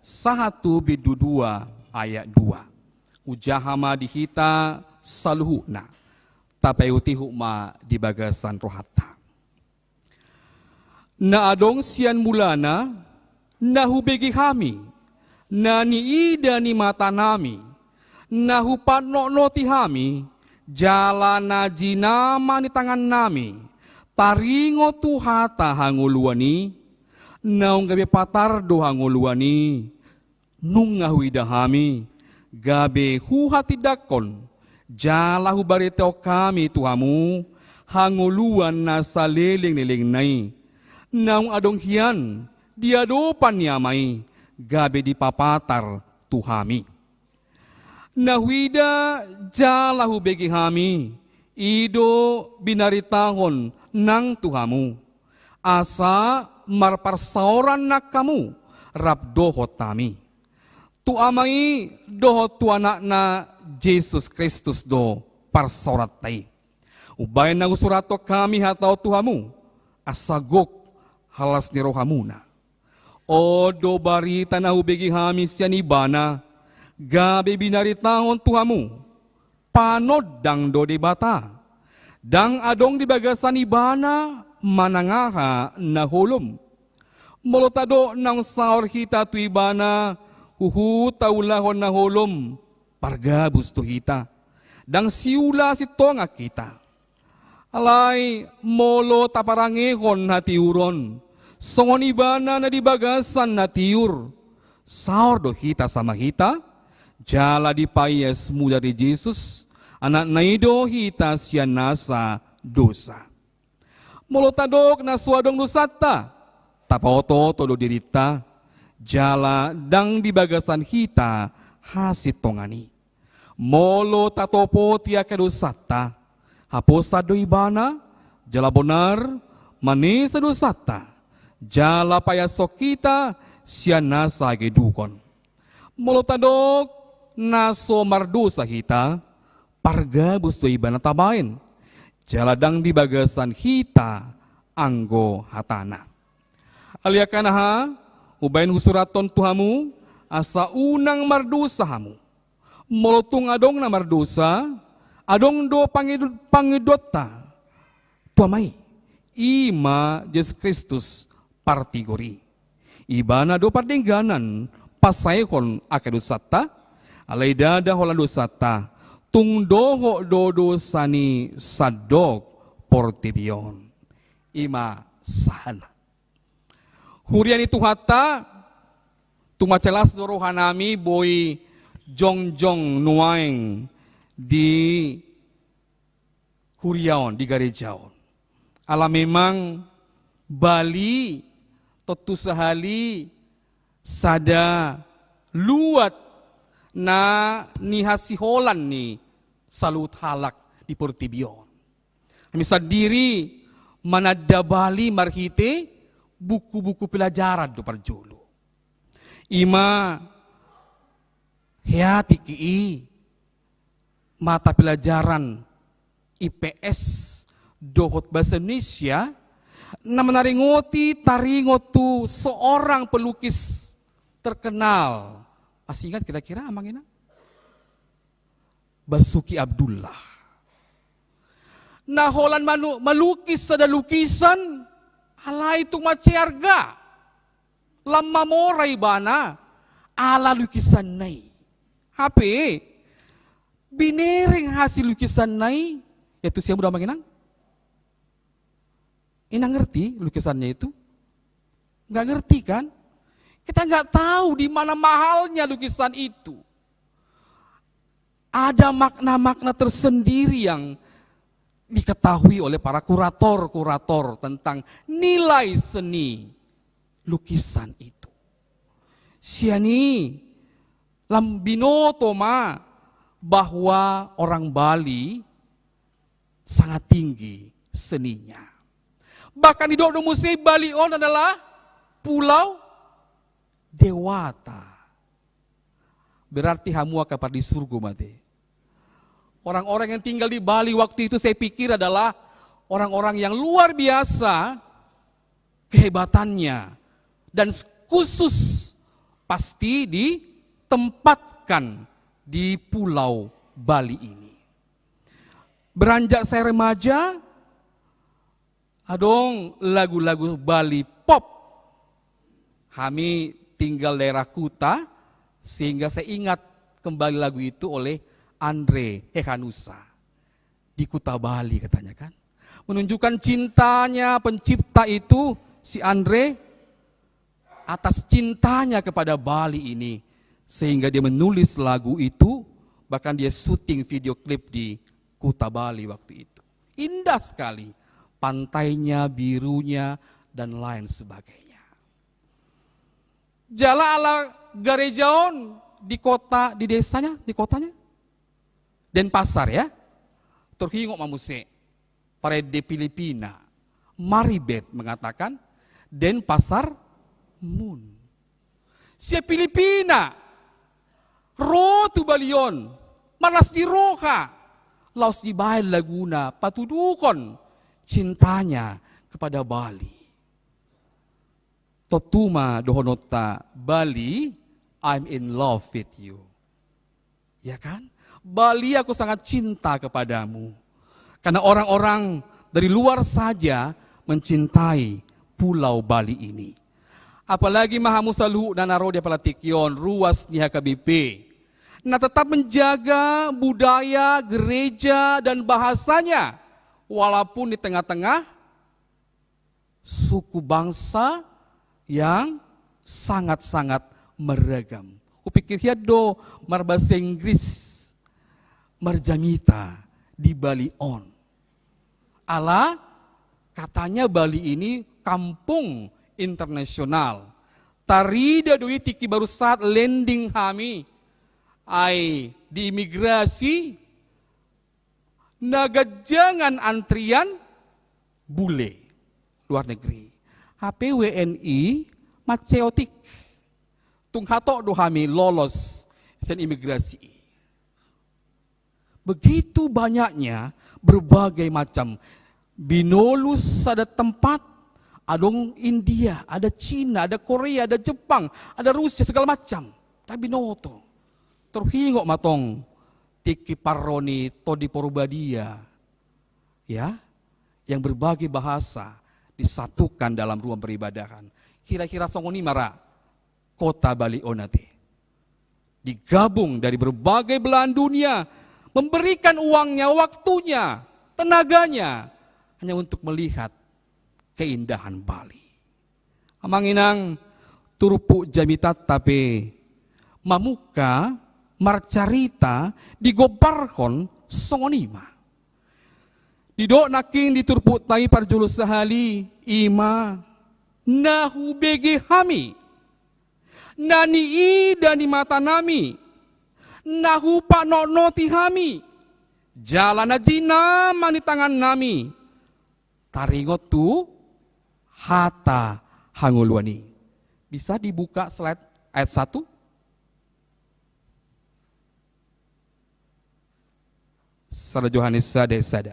sahatu bidu 2 ayat 2. Ujahama dihita saluhuna. tapayuti hukma di bagasan rohata. Na adong sian mulana, na hubegi kami, na niida ni mata nami, na hupano ti kami, jala na jinama ni tangan nami, taringo tuhata hanguluani, naung gabi patardo hanguluani, nung ngahuida kami, gabi huhati dakon, jala hubarito kami tuhamu, hanguluan na sa liling-liling nai, naung adong hiyan, diadopan niyamay, gabi di papatar tuhami. Nahuida jala hubegi kami, ido binaritahon ng tuhamu, asa marparsauran na kamu, rabdohot tami. Tuamay dohot tu anak na Jesus Kristus do parsaurat tay. Ubay na usurato kami hataw tuhamu, asagok halas ni rohamuna. O do barita na hubegi hamis yan ibana, gabi binaritahon tuhamu, panod dang do di bata. Dang adong di bagasan ibana, manangaha na hulom. Molotado ng saor hita tu ibana, taulahon na hulom, pargabus tu hita. Dang siula si tonga kita. Alay, molo taparangehon hati uron. Songon ibana na dibagasan na tiur. Saor do hita sama hita. Jala di payas muda di Jesus. Anak na ido hita siya nasa dosa. Molotadok na suadong dosata. Tapaoto do dirita. Jala dang dibagasan hita hasit tongani. Molo tatopo tiya kadosata. Hapos sa do ibana, jala bonar, manis sa dosata. Jala payasok kita, siya nasa gedukon. Molotadok na so mardo sa hita, pargabus do ibana tabain. Jala dang dibagasan hita, anggo hatana. Aliakan ha, ubayin husuraton tuhamu, asa unang mardusa hamu. Molotung adong na mardusa, adong do pangidota. Tuamay, ima Jesus Kristus partigori. Iba na do pardingganan, pasaykon akadusata, alay dada holan dosata, tungdoho dodo sani sadog portibion. Ima sana. Hurian itu hata, tumacelas dorohan nami boy jongjong nuaing di huriaon, di garejaon. Ala memang Bali, totu sahali, sada luat na nihasiholan ni salut halak di portibion. Kami sadiri manada Bali marhite, buku-buku pelajaran do parjolo. Ima hati ki mata pelajaran IPS dohot bahasa Indonesia na menaringoti taringotu seorang pelukis terkenal. Masih ingat kira-kira amang ina? Basuki Abdullah. Nah holan malukis sada lukisan ala itu maciarga. Lama moray bana. Ala lukisan nai. Hape. Binering hasil lukisan nai. Itu siya mudah manginang. Ina ngerti lukisannya itu? Nggak ngerti kan? Kita nggak tahu di mana mahalnya lukisan itu. Ada makna-makna tersendiri yang diketahui oleh para kurator-kurator tentang nilai seni lukisan itu. Siani lambinoto ma bahwa orang Bali sangat tinggi seninya. Bahkan di Dok Musi Balion adalah pulau dewata. Berarti hamu akan di surga mati. Orang-orang yang tinggal di Bali waktu itu saya pikir adalah orang-orang yang luar biasa kehebatannya. Dan khusus pasti ditempatkan di pulau Bali ini. Beranjak saya remaja, adong lagu-lagu Bali pop. Kami tinggal daerah Kuta, sehingga saya ingat kembali lagu itu oleh Andre Hehanusa. Di Kuta Bali katanya kan. Menunjukkan cintanya pencipta itu, si Andre, atas cintanya kepada Bali ini. Sehingga dia menulis lagu itu, bahkan dia syuting video klip di Kuta Bali waktu itu. Indah sekali, pantainya, birunya, dan lain sebagainya. Jala ala Garejaon di kota, di desanya, di kotanya. Denpasar ya. Terhingok mamuse. Parede Filipina. Maribeth mengatakan, Denpasar Moon. Si Filipina. Ro tu balion. Malas di roha. Laos di Bail Laguna, patudukon cintanya kepada Bali. Totuma dohonota Bali, I'm in love with you. Ya kan? Bali, aku sangat cinta kepadamu. Karena orang-orang dari luar saja mencintai Pulau Bali ini. Apalagi Mahamusalu dan Narodia Palatikyon, ruas ni HKBP. Nah, tetap menjaga budaya, gereja, dan bahasanya. Walaupun di tengah-tengah suku bangsa yang sangat-sangat beragam. Kupikir do marbahasa Inggris, marjamita di Bali on. Ala katanya Bali ini kampung internasional. Tarida doi tiki baru saat landing kami. Ai di imigrasi nagajangan antrian bule luar negeri. HP WNI maceotik tunghato do kami lolos sen imigrasi. Begitu banyaknya berbagai macam binolus, ada tempat, adong India, ada Cina, ada Korea, ada Jepang, ada Rusia, segala macam. Tapi binoto. Terhingok matong tiki paroni todi porubadia, ya, yang berbagai bahasa disatukan dalam ruang peribadahan. Kira-kira songoni mara kota Bali onate digabung dari berbagai belahan dunia, memberikan uangnya, waktunya, tenaganya hanya untuk melihat keindahan Bali. Amanginang turpu jamitat tapi mamuka marcarita digoparkon songonima. Didok naking diturput tai parjulus sahali ima nahu bege hami. Nani i dani mata nami. Nahu pak noti hami. Jalan ajina mani tangan nami. Taringot tu hata hangulwani. Bisa dibuka slide ayat 1? Sarah Johannes sada.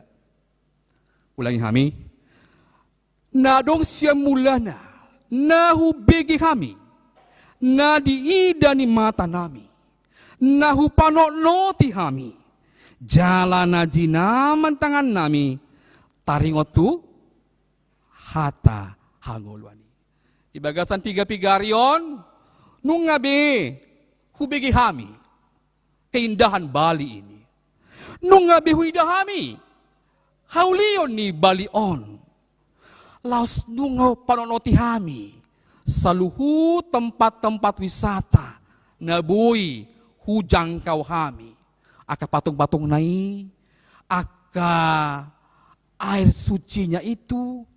Ulangi kami. Nadong siya mulana, nahu begi kami, nadi idani mata nami, nahu panok noti kami, jalan ajina mantangan nami, taringotu hata hangolwani. Di bagasan piga-pigarion, nungabe hubegi kami, keindahan Bali ini. Nung bihuida kami, haulion ni Balion. Laos nung panonoti kami, saluhu tempat-tempat wisata, nabui hujangkau kami. Aka patung-patung nai, aka air sucinya itu,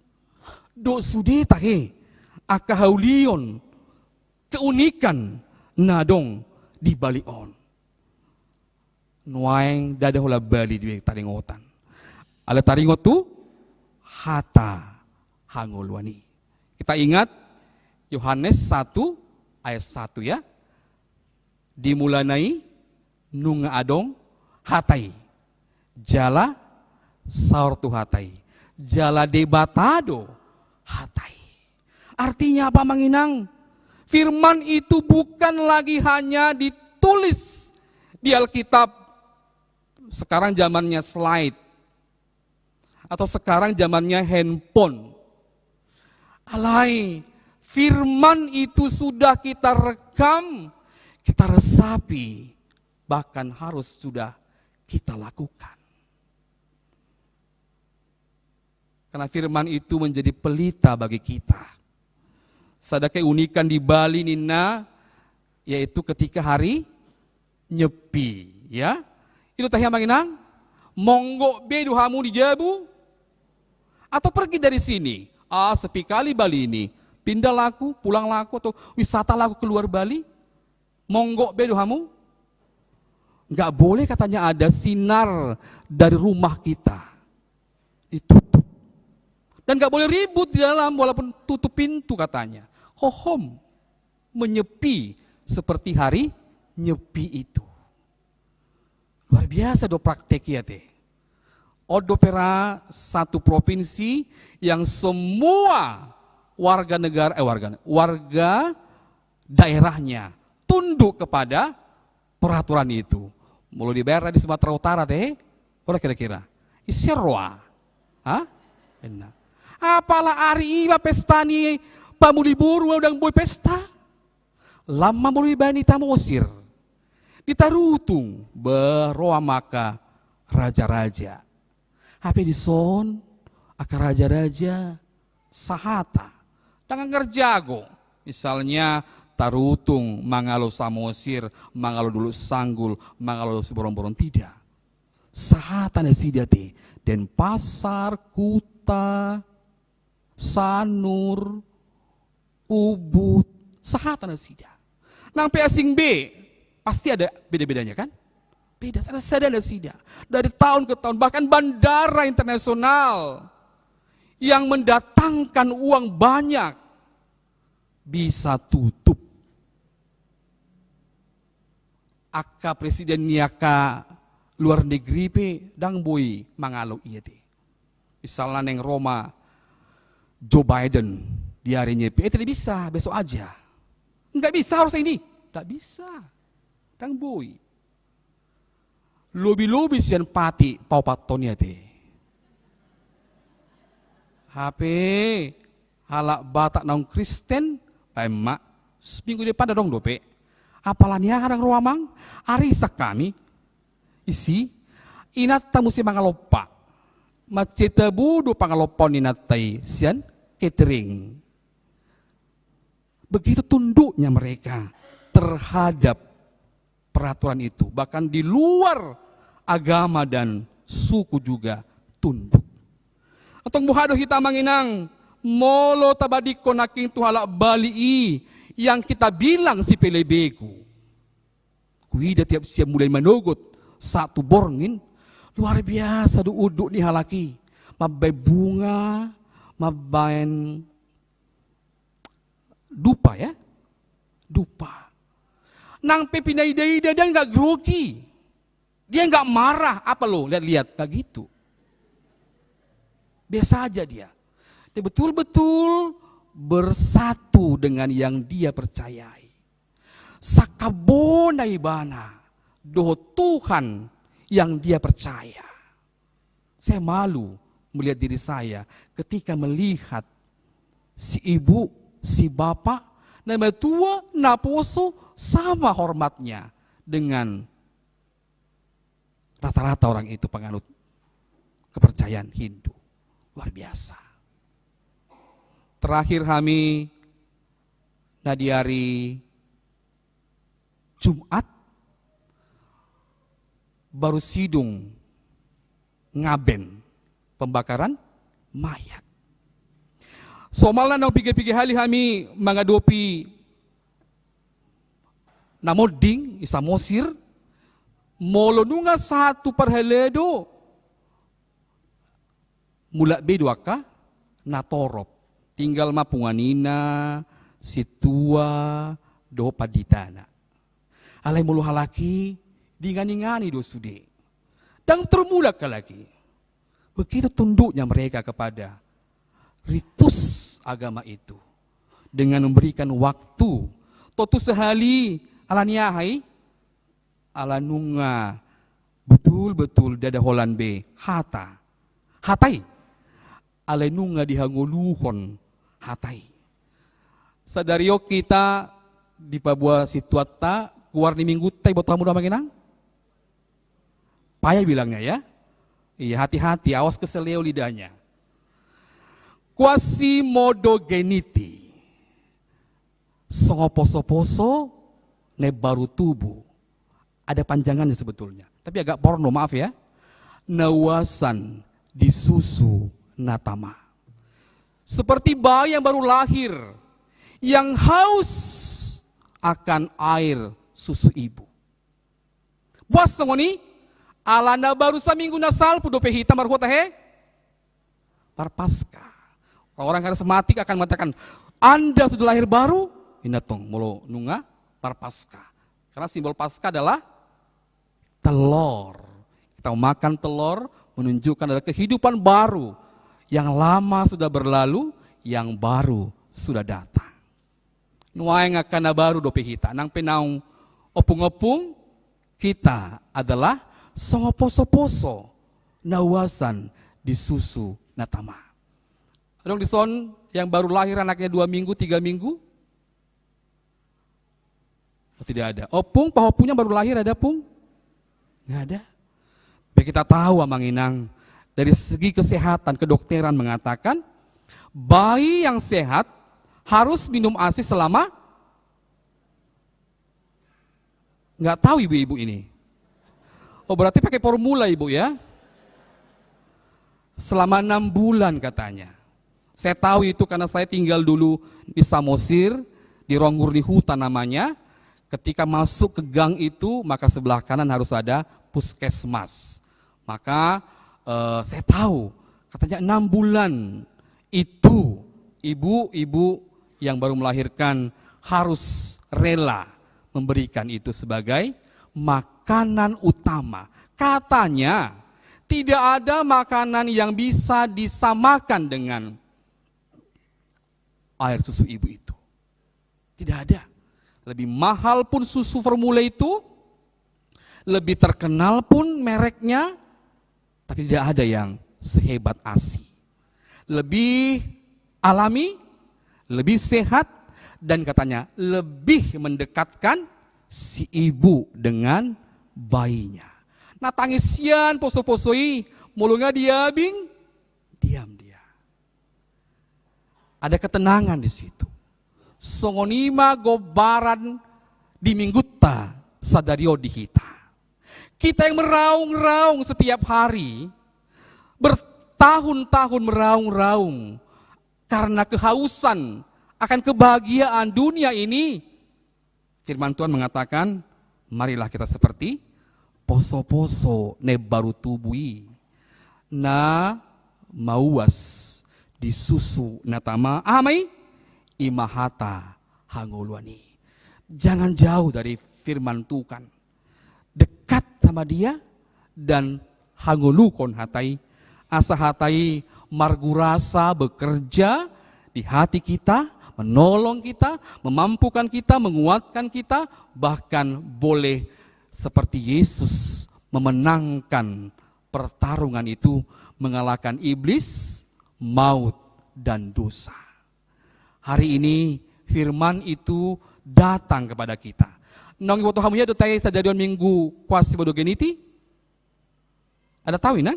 do sudita he, aka haulion, keunikan nadong di Balion. Nuaing dada hula Bali di taringotan. Ala taringot tu hata hangolwani. Kita ingat Yohanes 1 ayat 1 ya. Dimulanai nunga adong hatai. Jala saur tu hatai. Jala debatado hatai. Artinya apa manginang? Firman itu bukan lagi hanya ditulis di Alkitab. Sekarang zamannya slide, Atau sekarang zamannya handphone. Alai, firman itu sudah kita rekam, kita resapi, bahkan harus sudah kita lakukan. Karena firman itu menjadi pelita bagi kita. Ada keunikan di Bali Nina, yaitu ketika hari nyepi, ya. Itu tah yang manginang, monggo bedu hamu di Jabu, atau pergi dari sini. Sepi kali Bali ini, pindah laku, pulang laku, atau wisata laku keluar Bali, monggo bedu hamu. Enggak boleh katanya ada sinar dari rumah kita, ditutup. Dan enggak boleh ribut di dalam walaupun tutup pintu katanya. Hohom, menyepi seperti hari nyepi itu. Luar biasa do praktek ya teh. Odo pera satu provinsi yang semua warga daerahnya tunduk kepada peraturan itu. Mulai dibayar di Sumatera Utara teh, boleh kira-kira. Iserwa, enak. Apalah hari iba pesta ni pamuli buru udang boy pesta. Lama mulai bani tamosir. Ditarutung beroa maka raja-raja. Hape di son, aka raja-raja, sahata. Dengan ngerjago. Misalnya tarutung mangalo samosir, mangalo dulu sanggul, mangalo seborong-borong tidak. Sahata nasidate. Dan pasar, kuta, sanur, ubud, sahata nasida. Nang asing B, pasti ada beda-bedanya kan? Beda, ada nasida. Dari tahun ke tahun, bahkan bandara internasional yang mendatangkan uang banyak bisa tutup. Aka presiden niaka luar negeri pe dang boy mangalo iya te. Misalnya neng Roma Joe Biden di harinya pe tidak bisa besok aja. Enggak bisa harus ini. Enggak bisa. Dang boy. Lobi-lobi sian pati pau patonya te. HP halak batak naung Kristen, emak seminggu depan ada dong dope. Apalanya kadang ruamang, arisak kami, isi, inat tamu si mangalopa, maceta budu pangalopon inatai sian catering. Begitu tunduknya mereka terhadap peraturan itu, bahkan di luar agama dan suku juga tunduk. Atong buhado kita manginang molo tabadiko naking tuhala Bali yang kita bilang si pelebeku. Kuida tiap siap mulai manogot satu borngin luar biasa do uduk ni halaki. Mabay bunga, mabayan dupa ya. Dupa. Nang pepinai-dai dia enggak grogi. Dia enggak marah, apa lo? Lihat-lihat kayak gitu. Biasa aja dia. Dia betul-betul bersatu dengan yang dia percayai. Sakabona ibana doh Tuhan yang dia percaya. Saya malu melihat diri saya ketika melihat si ibu, si bapak, nama tua, naposo sama hormatnya dengan rata-rata orang itu penganut kepercayaan Hindu. Luar biasa. Terakhir kami di hari Jumat baru sidung ngaben pembakaran mayat. Somalna nang pigi-pigi hali kami mengadopi namoding isa mosir molonunga satu perheledo mula bedwaka natorop tinggal mapunganina situa do paditana alai mulu halaki dingani-ngani do sude dan termula ke lagi begitu tunduknya mereka kepada ritus agama itu dengan memberikan waktu totu sehali alaniahai alanunga betul-betul dada holan be hatai alenunga dihanguluhon hatai. Sadario kita di Papua situata keluar di minggu tay buat tamu udah makinang? Payah bilangnya ya. Iya, hati-hati, awas keseleo lidahnya. Quasimodogeniti. Songoposo-poso ne baru tubuh. Ada panjangannya sebetulnya. Tapi agak porno, maaf ya. Nawasan disusu natama. Seperti bayi yang baru lahir, yang haus akan air susu ibu. Buas songoni, alanda baru saminggu nasal pudope hitam baru tahe parpaska. Orang karismatik akan mengatakan, Anda sudah lahir baru, inatong mulu nunga parpaska. Karena simbol pasca adalah telur. Kita makan telur menunjukkan ada kehidupan baru. Yang lama sudah berlalu, yang baru sudah datang. Nuai ngakana baru dope hita. Nang penaung opung-opung, kita adalah songoposo-poso nawasan disusu natama. Adong dison yang baru lahir anaknya 2 minggu, 3 minggu? Oh, tidak ada. Opung, pahopunya baru lahir ada pung? Nggak ada. Biar kita tahu amanginang, dari segi kesehatan, kedokteran mengatakan, bayi yang sehat harus minum ASI selama, nggak tahu ibu-ibu ini. Oh berarti pakai formula ibu ya? Selama 6 bulan katanya. Saya tahu itu karena saya tinggal dulu di Samosir, di Ronggur di hutan namanya. Ketika masuk ke gang itu, maka sebelah kanan harus ada puskesmas. Maka saya tahu, katanya 6 bulan itu ibu-ibu yang baru melahirkan harus rela memberikan itu sebagai makanan utama. Katanya tidak ada makanan yang bisa disamakan dengan air susu ibu itu. Tidak ada. Lebih mahal pun susu formula itu, lebih terkenal pun mereknya, tapi tidak ada yang sehebat ASI. Lebih alami, lebih sehat, dan katanya lebih mendekatkan si ibu dengan bayinya. Nah tangisian poso-posoi, mulungnya diam dia. Ada ketenangan di situ. Songonima gobaran di mingguta sadario dihita. Kita yang meraung-raung setiap hari, bertahun-tahun meraung-raung karena kehausan akan kebahagiaan dunia ini. Firman Tuhan mengatakan, marilah kita seperti poso-poso ne baru tubui na mauas disusu natama amai imahata hangoluani. Jangan jauh dari firman Tuhan. Dekat sama dia dan hangolukon hatai. Asa hatai margurasa bekerja di hati kita, menolong kita, memampukan kita, menguatkan kita, bahkan boleh seperti Yesus memenangkan pertarungan itu, mengalahkan iblis, maut, dan dosa. Hari ini firman itu datang kepada kita. Nong ibu hamuya dotai sadarion minggu quasimodogeniti. Ada tahu ini?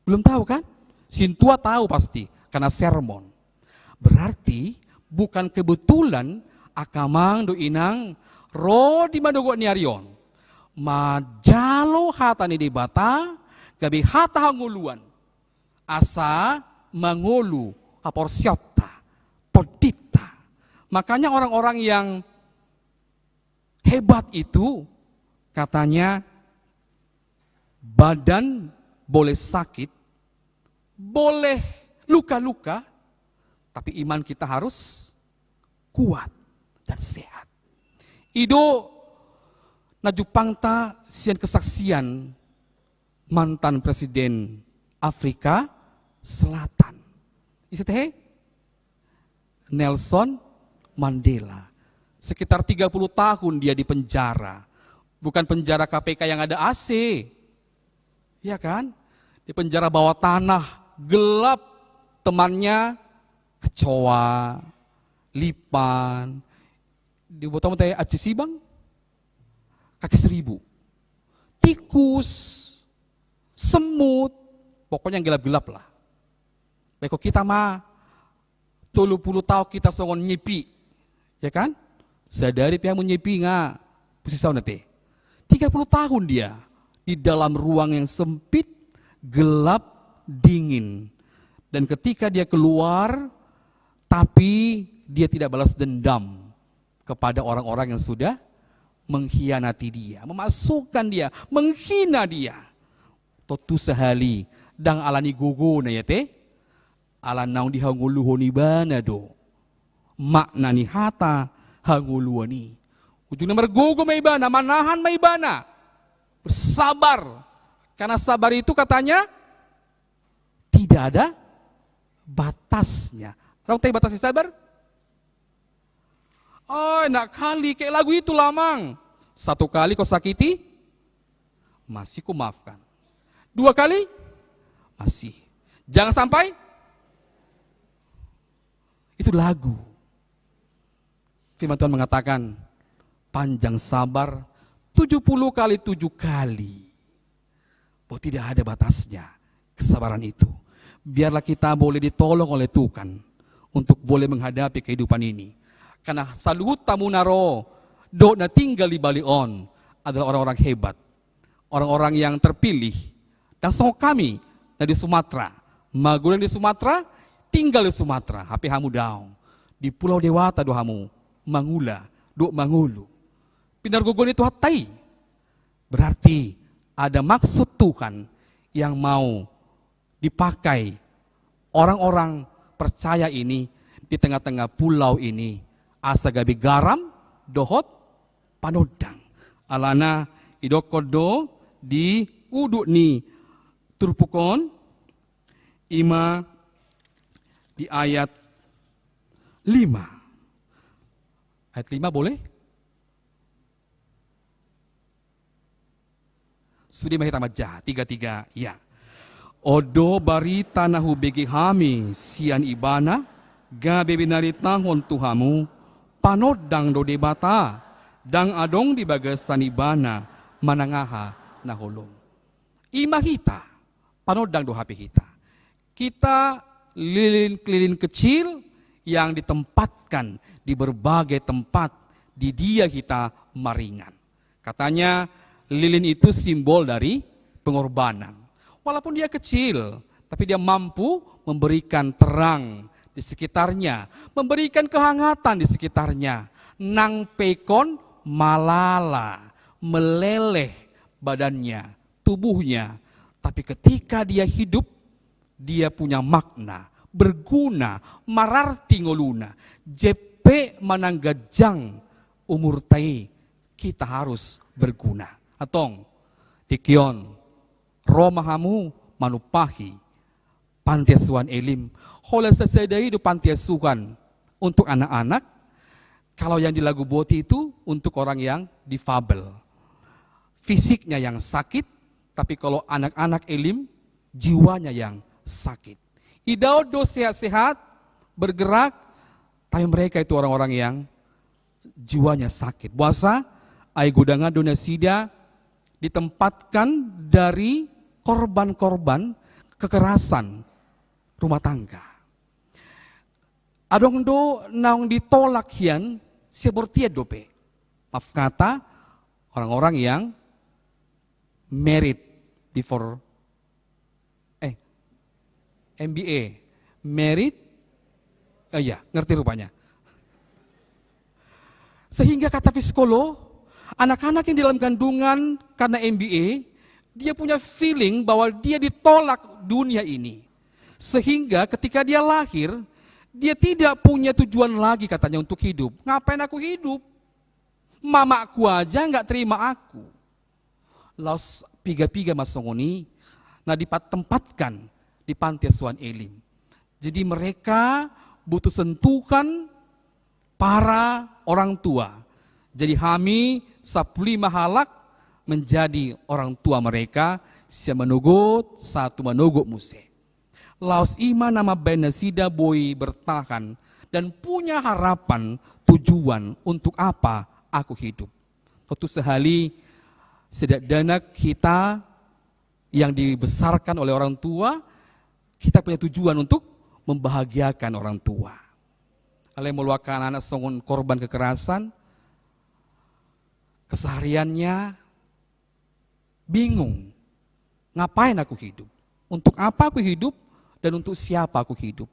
Belum tahu kan? Sintua tahu pasti karena sermon. Berarti bukan kebetulan akamang do inang ro di madogo niarion. Majalo hatani di bata gabi hata hanguluan. Asa mangulu aporsiota todita. Makanya orang-orang yang hebat itu katanya badan boleh sakit, boleh luka-luka, tapi iman kita harus kuat dan sehat. Ido najupangta sian kesaksian mantan presiden Afrika Selatan. Isitehe Nelson Mandela. Sekitar 30 tahun dia di penjara. Bukan penjara KPK yang ada AC. Ya kan? Di penjara bawah tanah, gelap, temannya kecoa, lipan, di botol teh aci sibang, kaki 1000, tikus, semut, pokoknya yang gelap-gelap lah. Beko kita mah 30 tahun kita songon nyepi, ya kan? Sadari pihak menyepi nggak, pusisau nanti. 30 tahun dia di dalam ruang yang sempit, gelap, dingin. Dan ketika dia keluar, tapi dia tidak balas dendam kepada orang-orang yang sudah mengkhianati dia, memasukkan dia, menghina dia. Totu sehali dang alani gogo na yate, alan naung di hanguluhoni bana do. Makna ni hata hanguluhoni. Ujungnya mergogo may bana, manahan may bana. Bersabar. Karena sabar itu katanya tidak ada batasnya. Orang tahu batasnya sabar? Oh, enak kali kayak lagu itu lamang. 1 kali kau sakiti, masih ku maafkan. 2 kali, masih. Jangan sampai, itu lagu. Firman Tuhan mengatakan, panjang sabar 70 kali 7 kali. Oh, tidak ada batasnya kesabaran itu. Biarlah kita boleh ditolong oleh Tuhan untuk boleh menghadapi kehidupan ini. Karena saluhut tamu naro, do na tinggal di Balion adalah orang-orang hebat, orang-orang yang terpilih. Dan so kami dari Sumatera, magulang di Sumatera, tinggal di Sumatera. HP hamu daung di Pulau Dewata do hamu mangula, do mangulu. Pinar gogon itu hatai. Berarti ada maksud Tuhan yang mau dipakai orang-orang percaya ini di tengah-tengah pulau ini. Asa gabi garam, dohot, panodang. Alana idokodo di uduk ni turpukon ima di ayat 5. Ayat 5 boleh? Sudi mahita majah 33 ya. Odo barita nahu begi hami sian ibana gabe binari tahun tuhamu panodang do debata dang adong di bagasan ibana manangaha naholong. Ima kita panodang do hape kita. Kita lilin-lilin kecil yang ditempatkan di berbagai tempat di dia kita maringan. Katanya lilin itu simbol dari pengorbanan. Walaupun dia kecil, tapi dia mampu memberikan terang di sekitarnya, memberikan kehangatan di sekitarnya. Nang pekon malala, meleleh badannya, tubuhnya. Tapi ketika dia hidup, dia punya makna, berguna, mararti ngoluna. Jepe mananggajang umur tai, kita harus berguna. Atong, tikion, romahamu manupahi, pantiasuhan elim. Hola sesedai itu pantiasuhan untuk anak-anak. Kalau yang di lagu boti itu untuk orang yang difabel. Fisiknya yang sakit, tapi kalau anak-anak elim, jiwanya yang sakit. Idaudo sehat-sehat, bergerak, tapi mereka itu orang-orang yang jiwanya sakit. Puasa, ay gudangan donasida, ditempatkan dari korban-korban kekerasan rumah tangga. Adong do naung ditolak hian seperti dope. Maaf kata orang-orang yang married before MBA, married, ya ngerti rupanya. Sehingga kata psikolog, anak-anak yang di dalam kandungan karena MBA, dia punya feeling bahwa dia ditolak dunia ini. Sehingga ketika dia lahir, dia tidak punya tujuan lagi katanya untuk hidup. Ngapain aku hidup? Mamaku aja nggak terima aku. Los piga-piga masongoni, nah ditempatkan di panti asuhan elim. Jadi mereka butuh sentuhan para orang tua. Jadi kami 15 halak menjadi orang tua mereka, sia menugut, satu menugut muse. Laos ima nama benasida boy bertahan dan punya harapan tujuan untuk apa aku hidup. Waktu sehali sedadana kita yang dibesarkan oleh orang tua, kita punya tujuan untuk membahagiakan orang tua. Ale meluakan anak songon korban kekerasan, kesehariannya bingung, ngapain aku hidup, untuk apa aku hidup, dan untuk siapa aku hidup.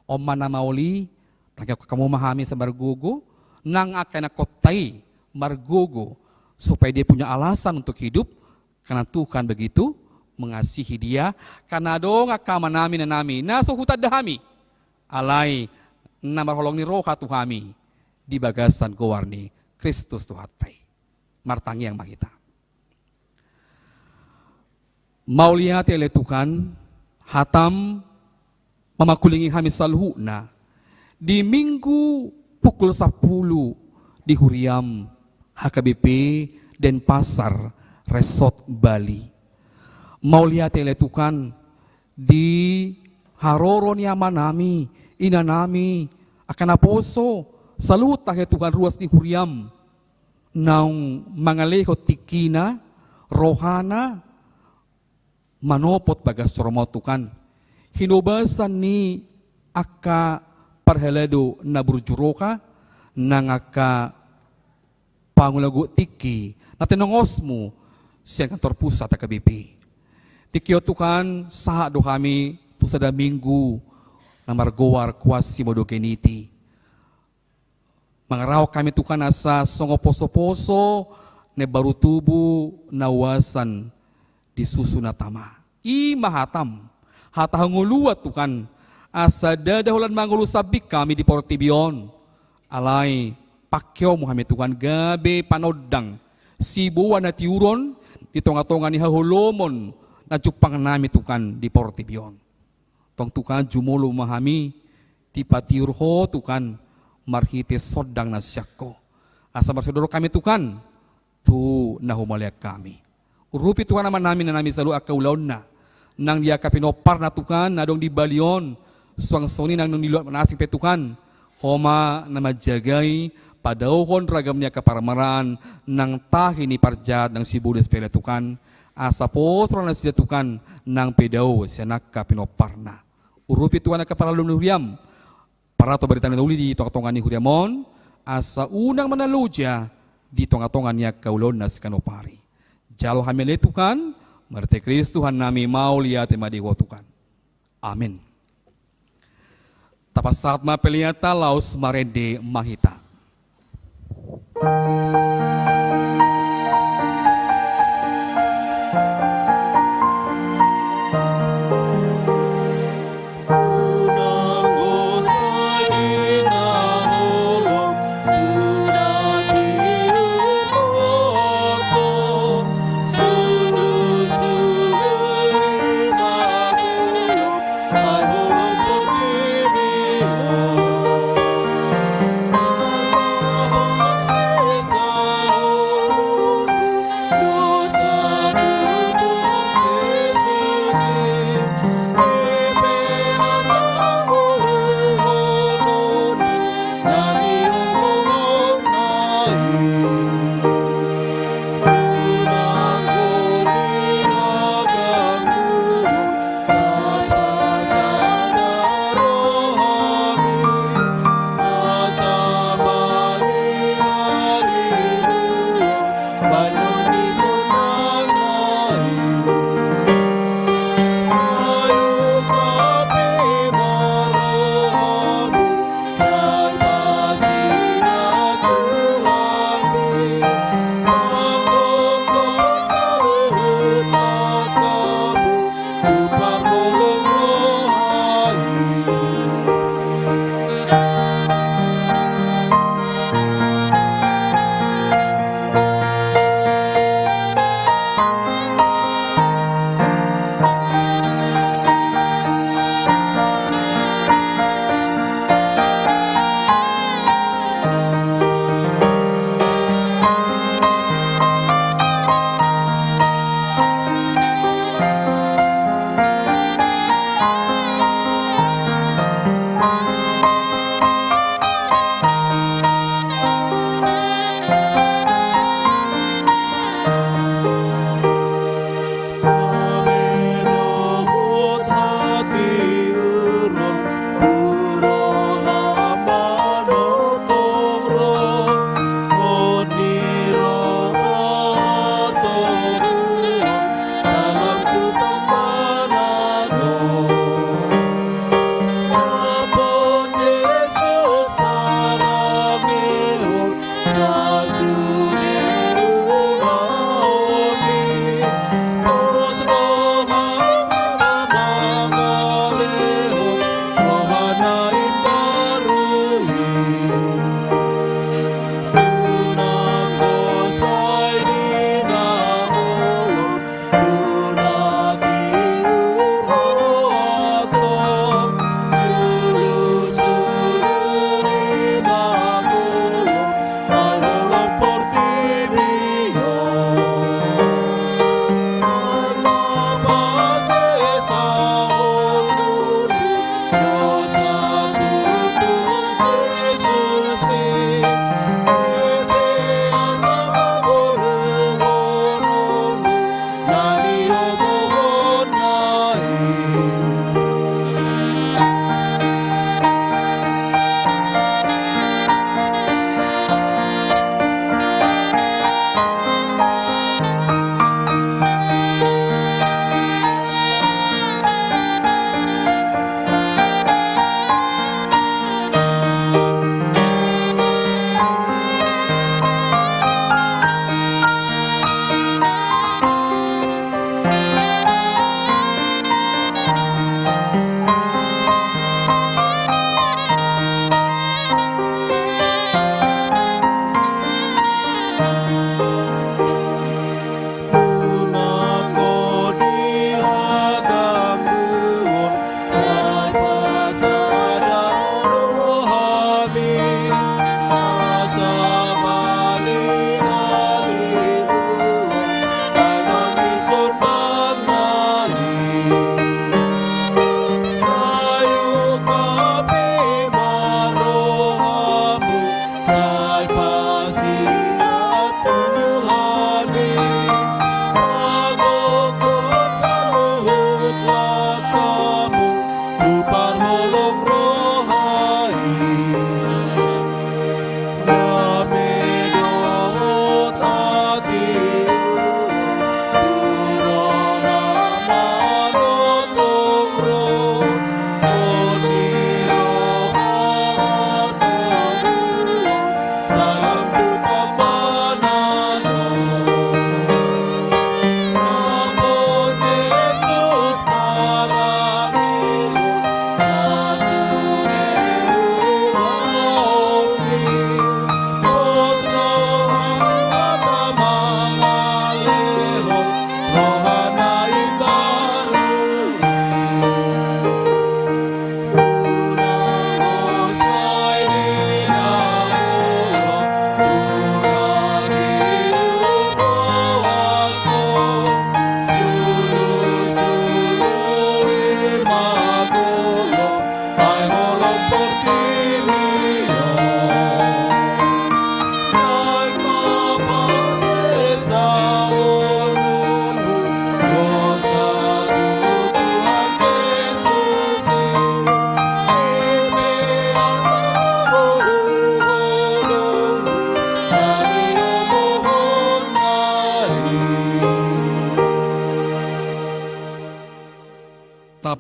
Oma na mauli, kamu memahami semargogo, nang akan kotai margogo, supaya dia punya alasan untuk hidup, karena Tuhan begitu mengasihi dia, karena dong akama nami na nami, naso hutad dahami, alay, namar holong ni roha tuhami, di bagasan gowarni, Kristus tuhatai, martangi yang mahita. Mau lihat ya Tuhan, hatam mamakulingi kami salhuna di minggu pukul 10 di Huriam HKBP Denpasar Resort Bali. Mau lihat ya Tuhan, di haroron yamanami inanami akan aposo salut ya Tuhan ruas di Huriam naung mangaleho tikina rohana manopot bagas coromot Tuhan. Hinubasan ni aka parhelado na burjuroka nang aka pangulago tiki na tinongosmo siya kantor pusat KBP. Tikyo Tuhan saha do kami pusada minggu na margowar kuas si modogeniti. Mangaraw kami Tuhan asa songo poso-poso ne baru tubuh nawasan di susu na tama. I mahatam hatahanguluat Tuhan asa dadahulan mangulu sabik kami di Portibion alay pakyo Muhammad Tuhan gabe panodang sibuan na tiuron di tonga-tonga ni hahulomon na jupang nami Tuhan di Portibion. Tong Tuhan jumulo mahami di patiurho Tuhan marhite sodang na syakko asa marsudoro kami Tuhan tu nahumaliak kami. Urupi Tuhan naman namin na namin salu akaulaw na nang dia kapinopar na Tuhan nadong di balion suang soni nang niluat manasing pe Tuhan homa na majagay padauhon ragam niya kaparamaraan nang tahi ni parjat ng sibulis pela Tuhan asa posro na sila Tuhan nang pedao siya nakapinopar na. Urupi Tuhan na kaparalum ni Huriam para to berita na uli di tonga-tonga ni Huriamon asa unang manaludya di tonga-tonga niya kaulon na sikanopari. Jalo hamile Tuhan, merte Kristuhan nami mau lihat madiwo Tuhan. Amin. Tapas saat mapeliata laos marende mahita. I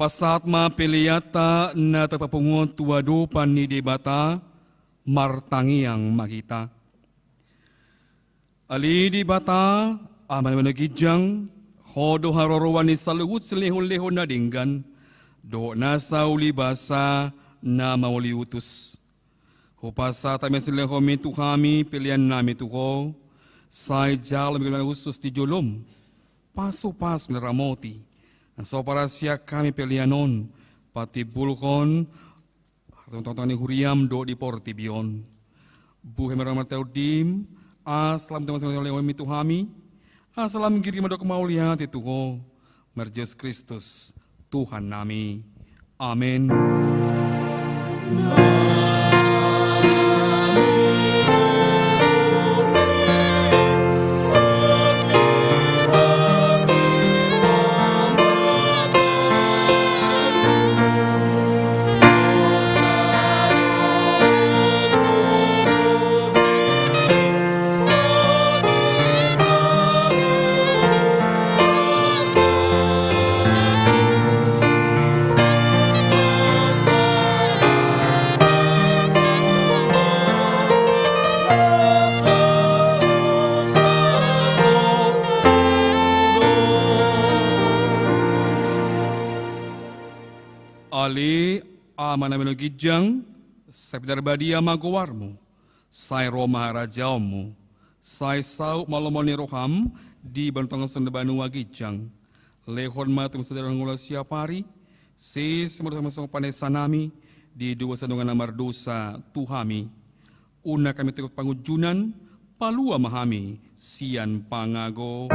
pasat mapiliata na tapapungot tuwadupan ni debata martangiang makita. Ali debata aman managijang hodo harorowan ni saluhut silihon-lihon na dinggan do nasa ulibasa na mauliutus. Hupasa tayo silihon mintu kami pilihan namin tuko say jalan bagaimana khusus di jolom pasu-pas meramoti. So para siya kami pilihanon pati bulkon tong-tong ni huriam do di portibion. Buhe meramar teudim aslam teman-teman lewat mitu kami. Aslam giri madok mauliat itu ko merjes Kristus Tuhan nami. Amin. Ali amana menogijang sepidar badia magowarmu sai Roma rajaumu sai sau malomoni roham di bantangan sendebanu wagijang lehon matu saudara ngula siapari si semua panesanami di dua sandungan namar dosa tuhami una kami tekut pangujunan palua mahami sian pangago.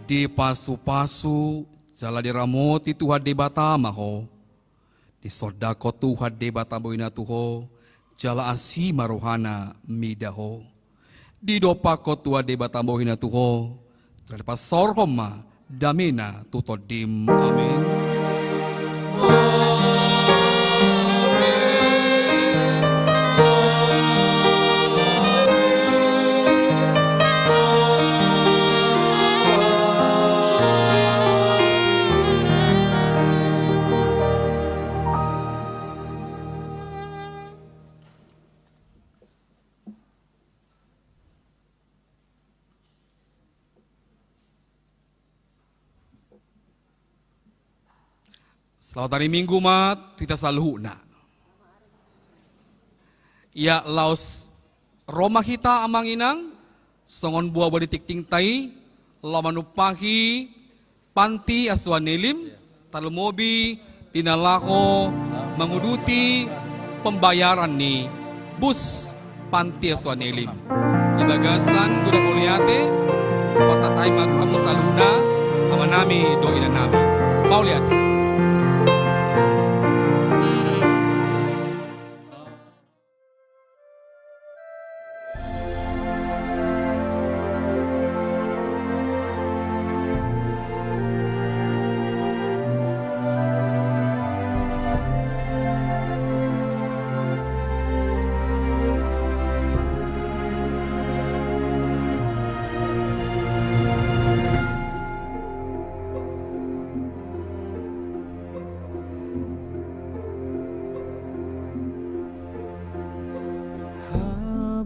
Di pasu-pasu jala diramoti Tuhan debata maho di sodako Tuhan debata boina tuho jala asi marohana midaho di dopako Tuhan debata boina tuho terlepas sorhoma damina tutodim amin. Selamat hari Minggu mat, kita selalu na. Ya laos Roma kita amang inang, songon buah bodi tikting tai, lamanupahi, panti aswan nelim, talumobi, tinalako, menguduti pembayaran ni bus panti aswan nelim. Di bagasan guna muliate, pasatay mat kamu saluna, amanami doinan nami. Mau lihat.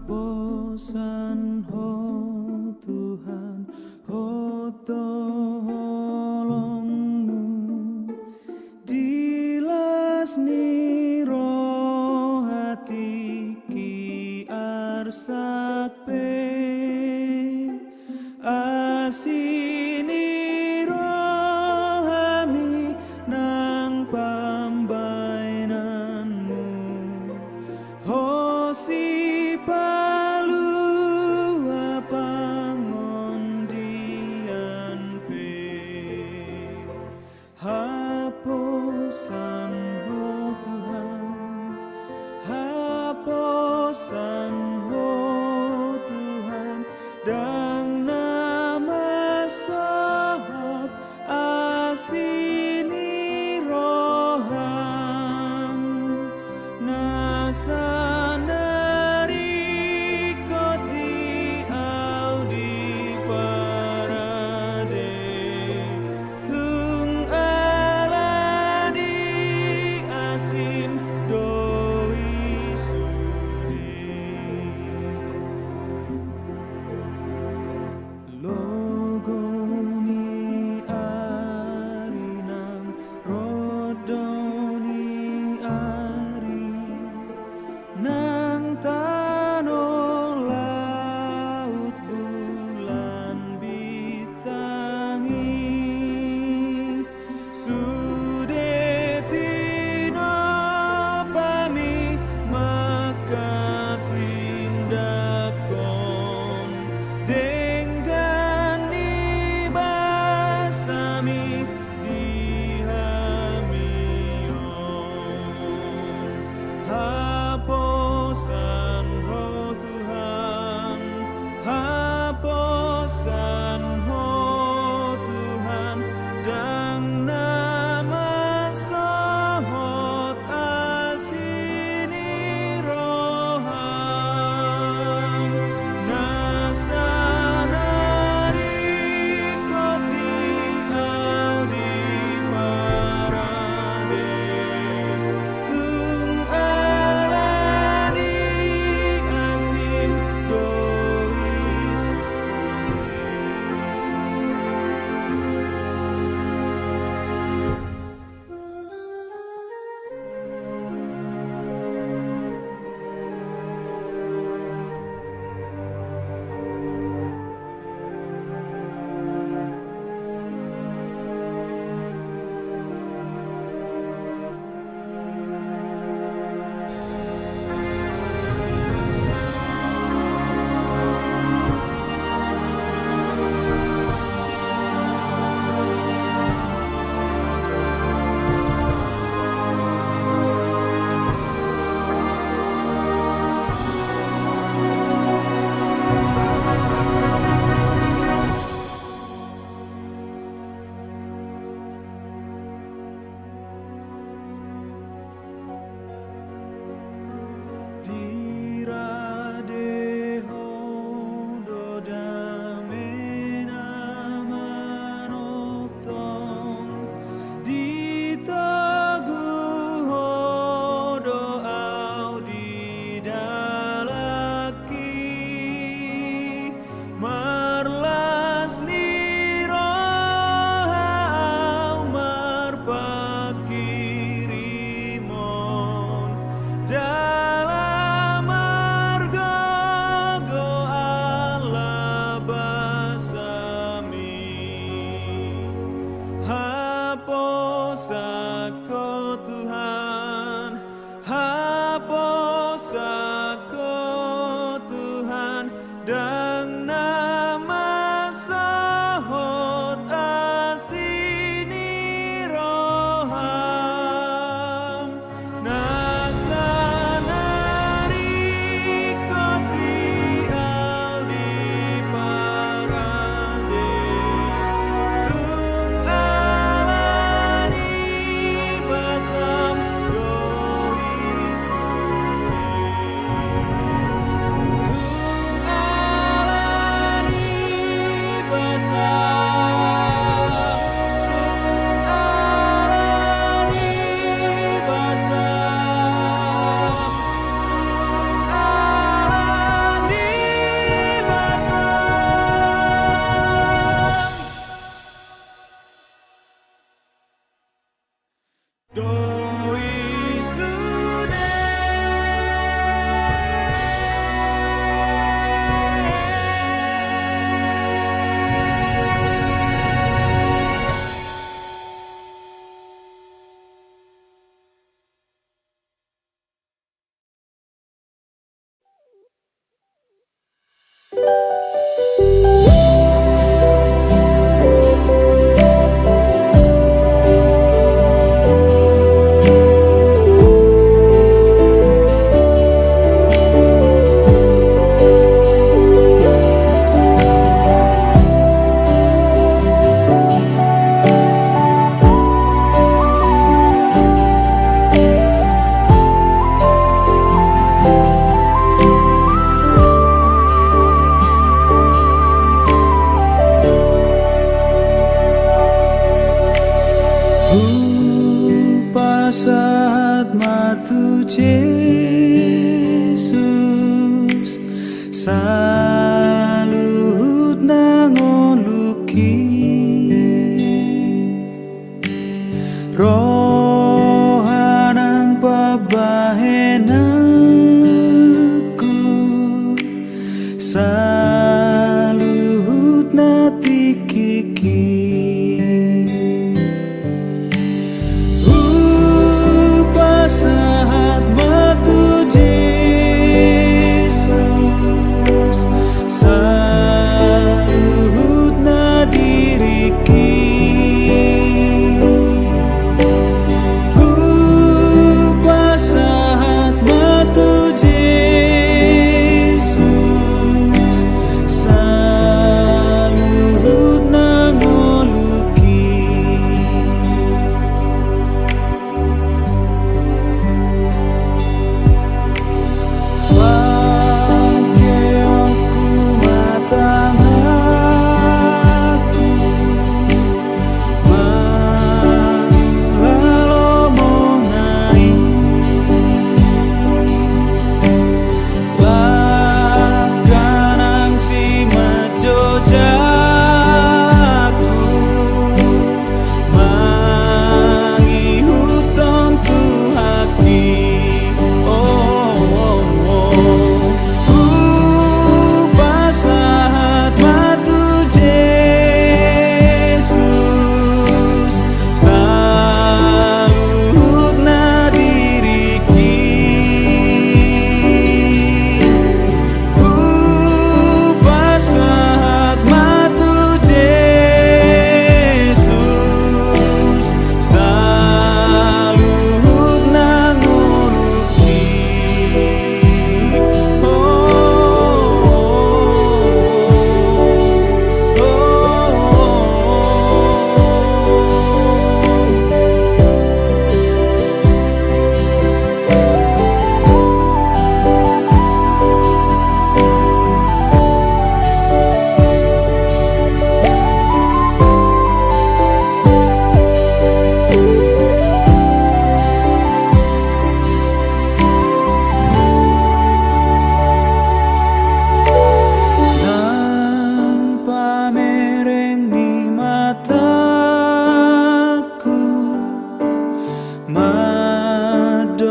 Habosan ho Tuhan, ho tolongmu, dilas ni roh hati ki arsak pe, asini matu Jesus saluhut nangon luki rohanang pabahenaku saluhut natikiki sahat matu Jesus saluhut na diriki sahat matu Jesus saluhut na ngoluki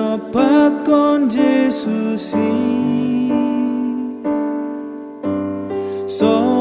Madopakon Jesusi so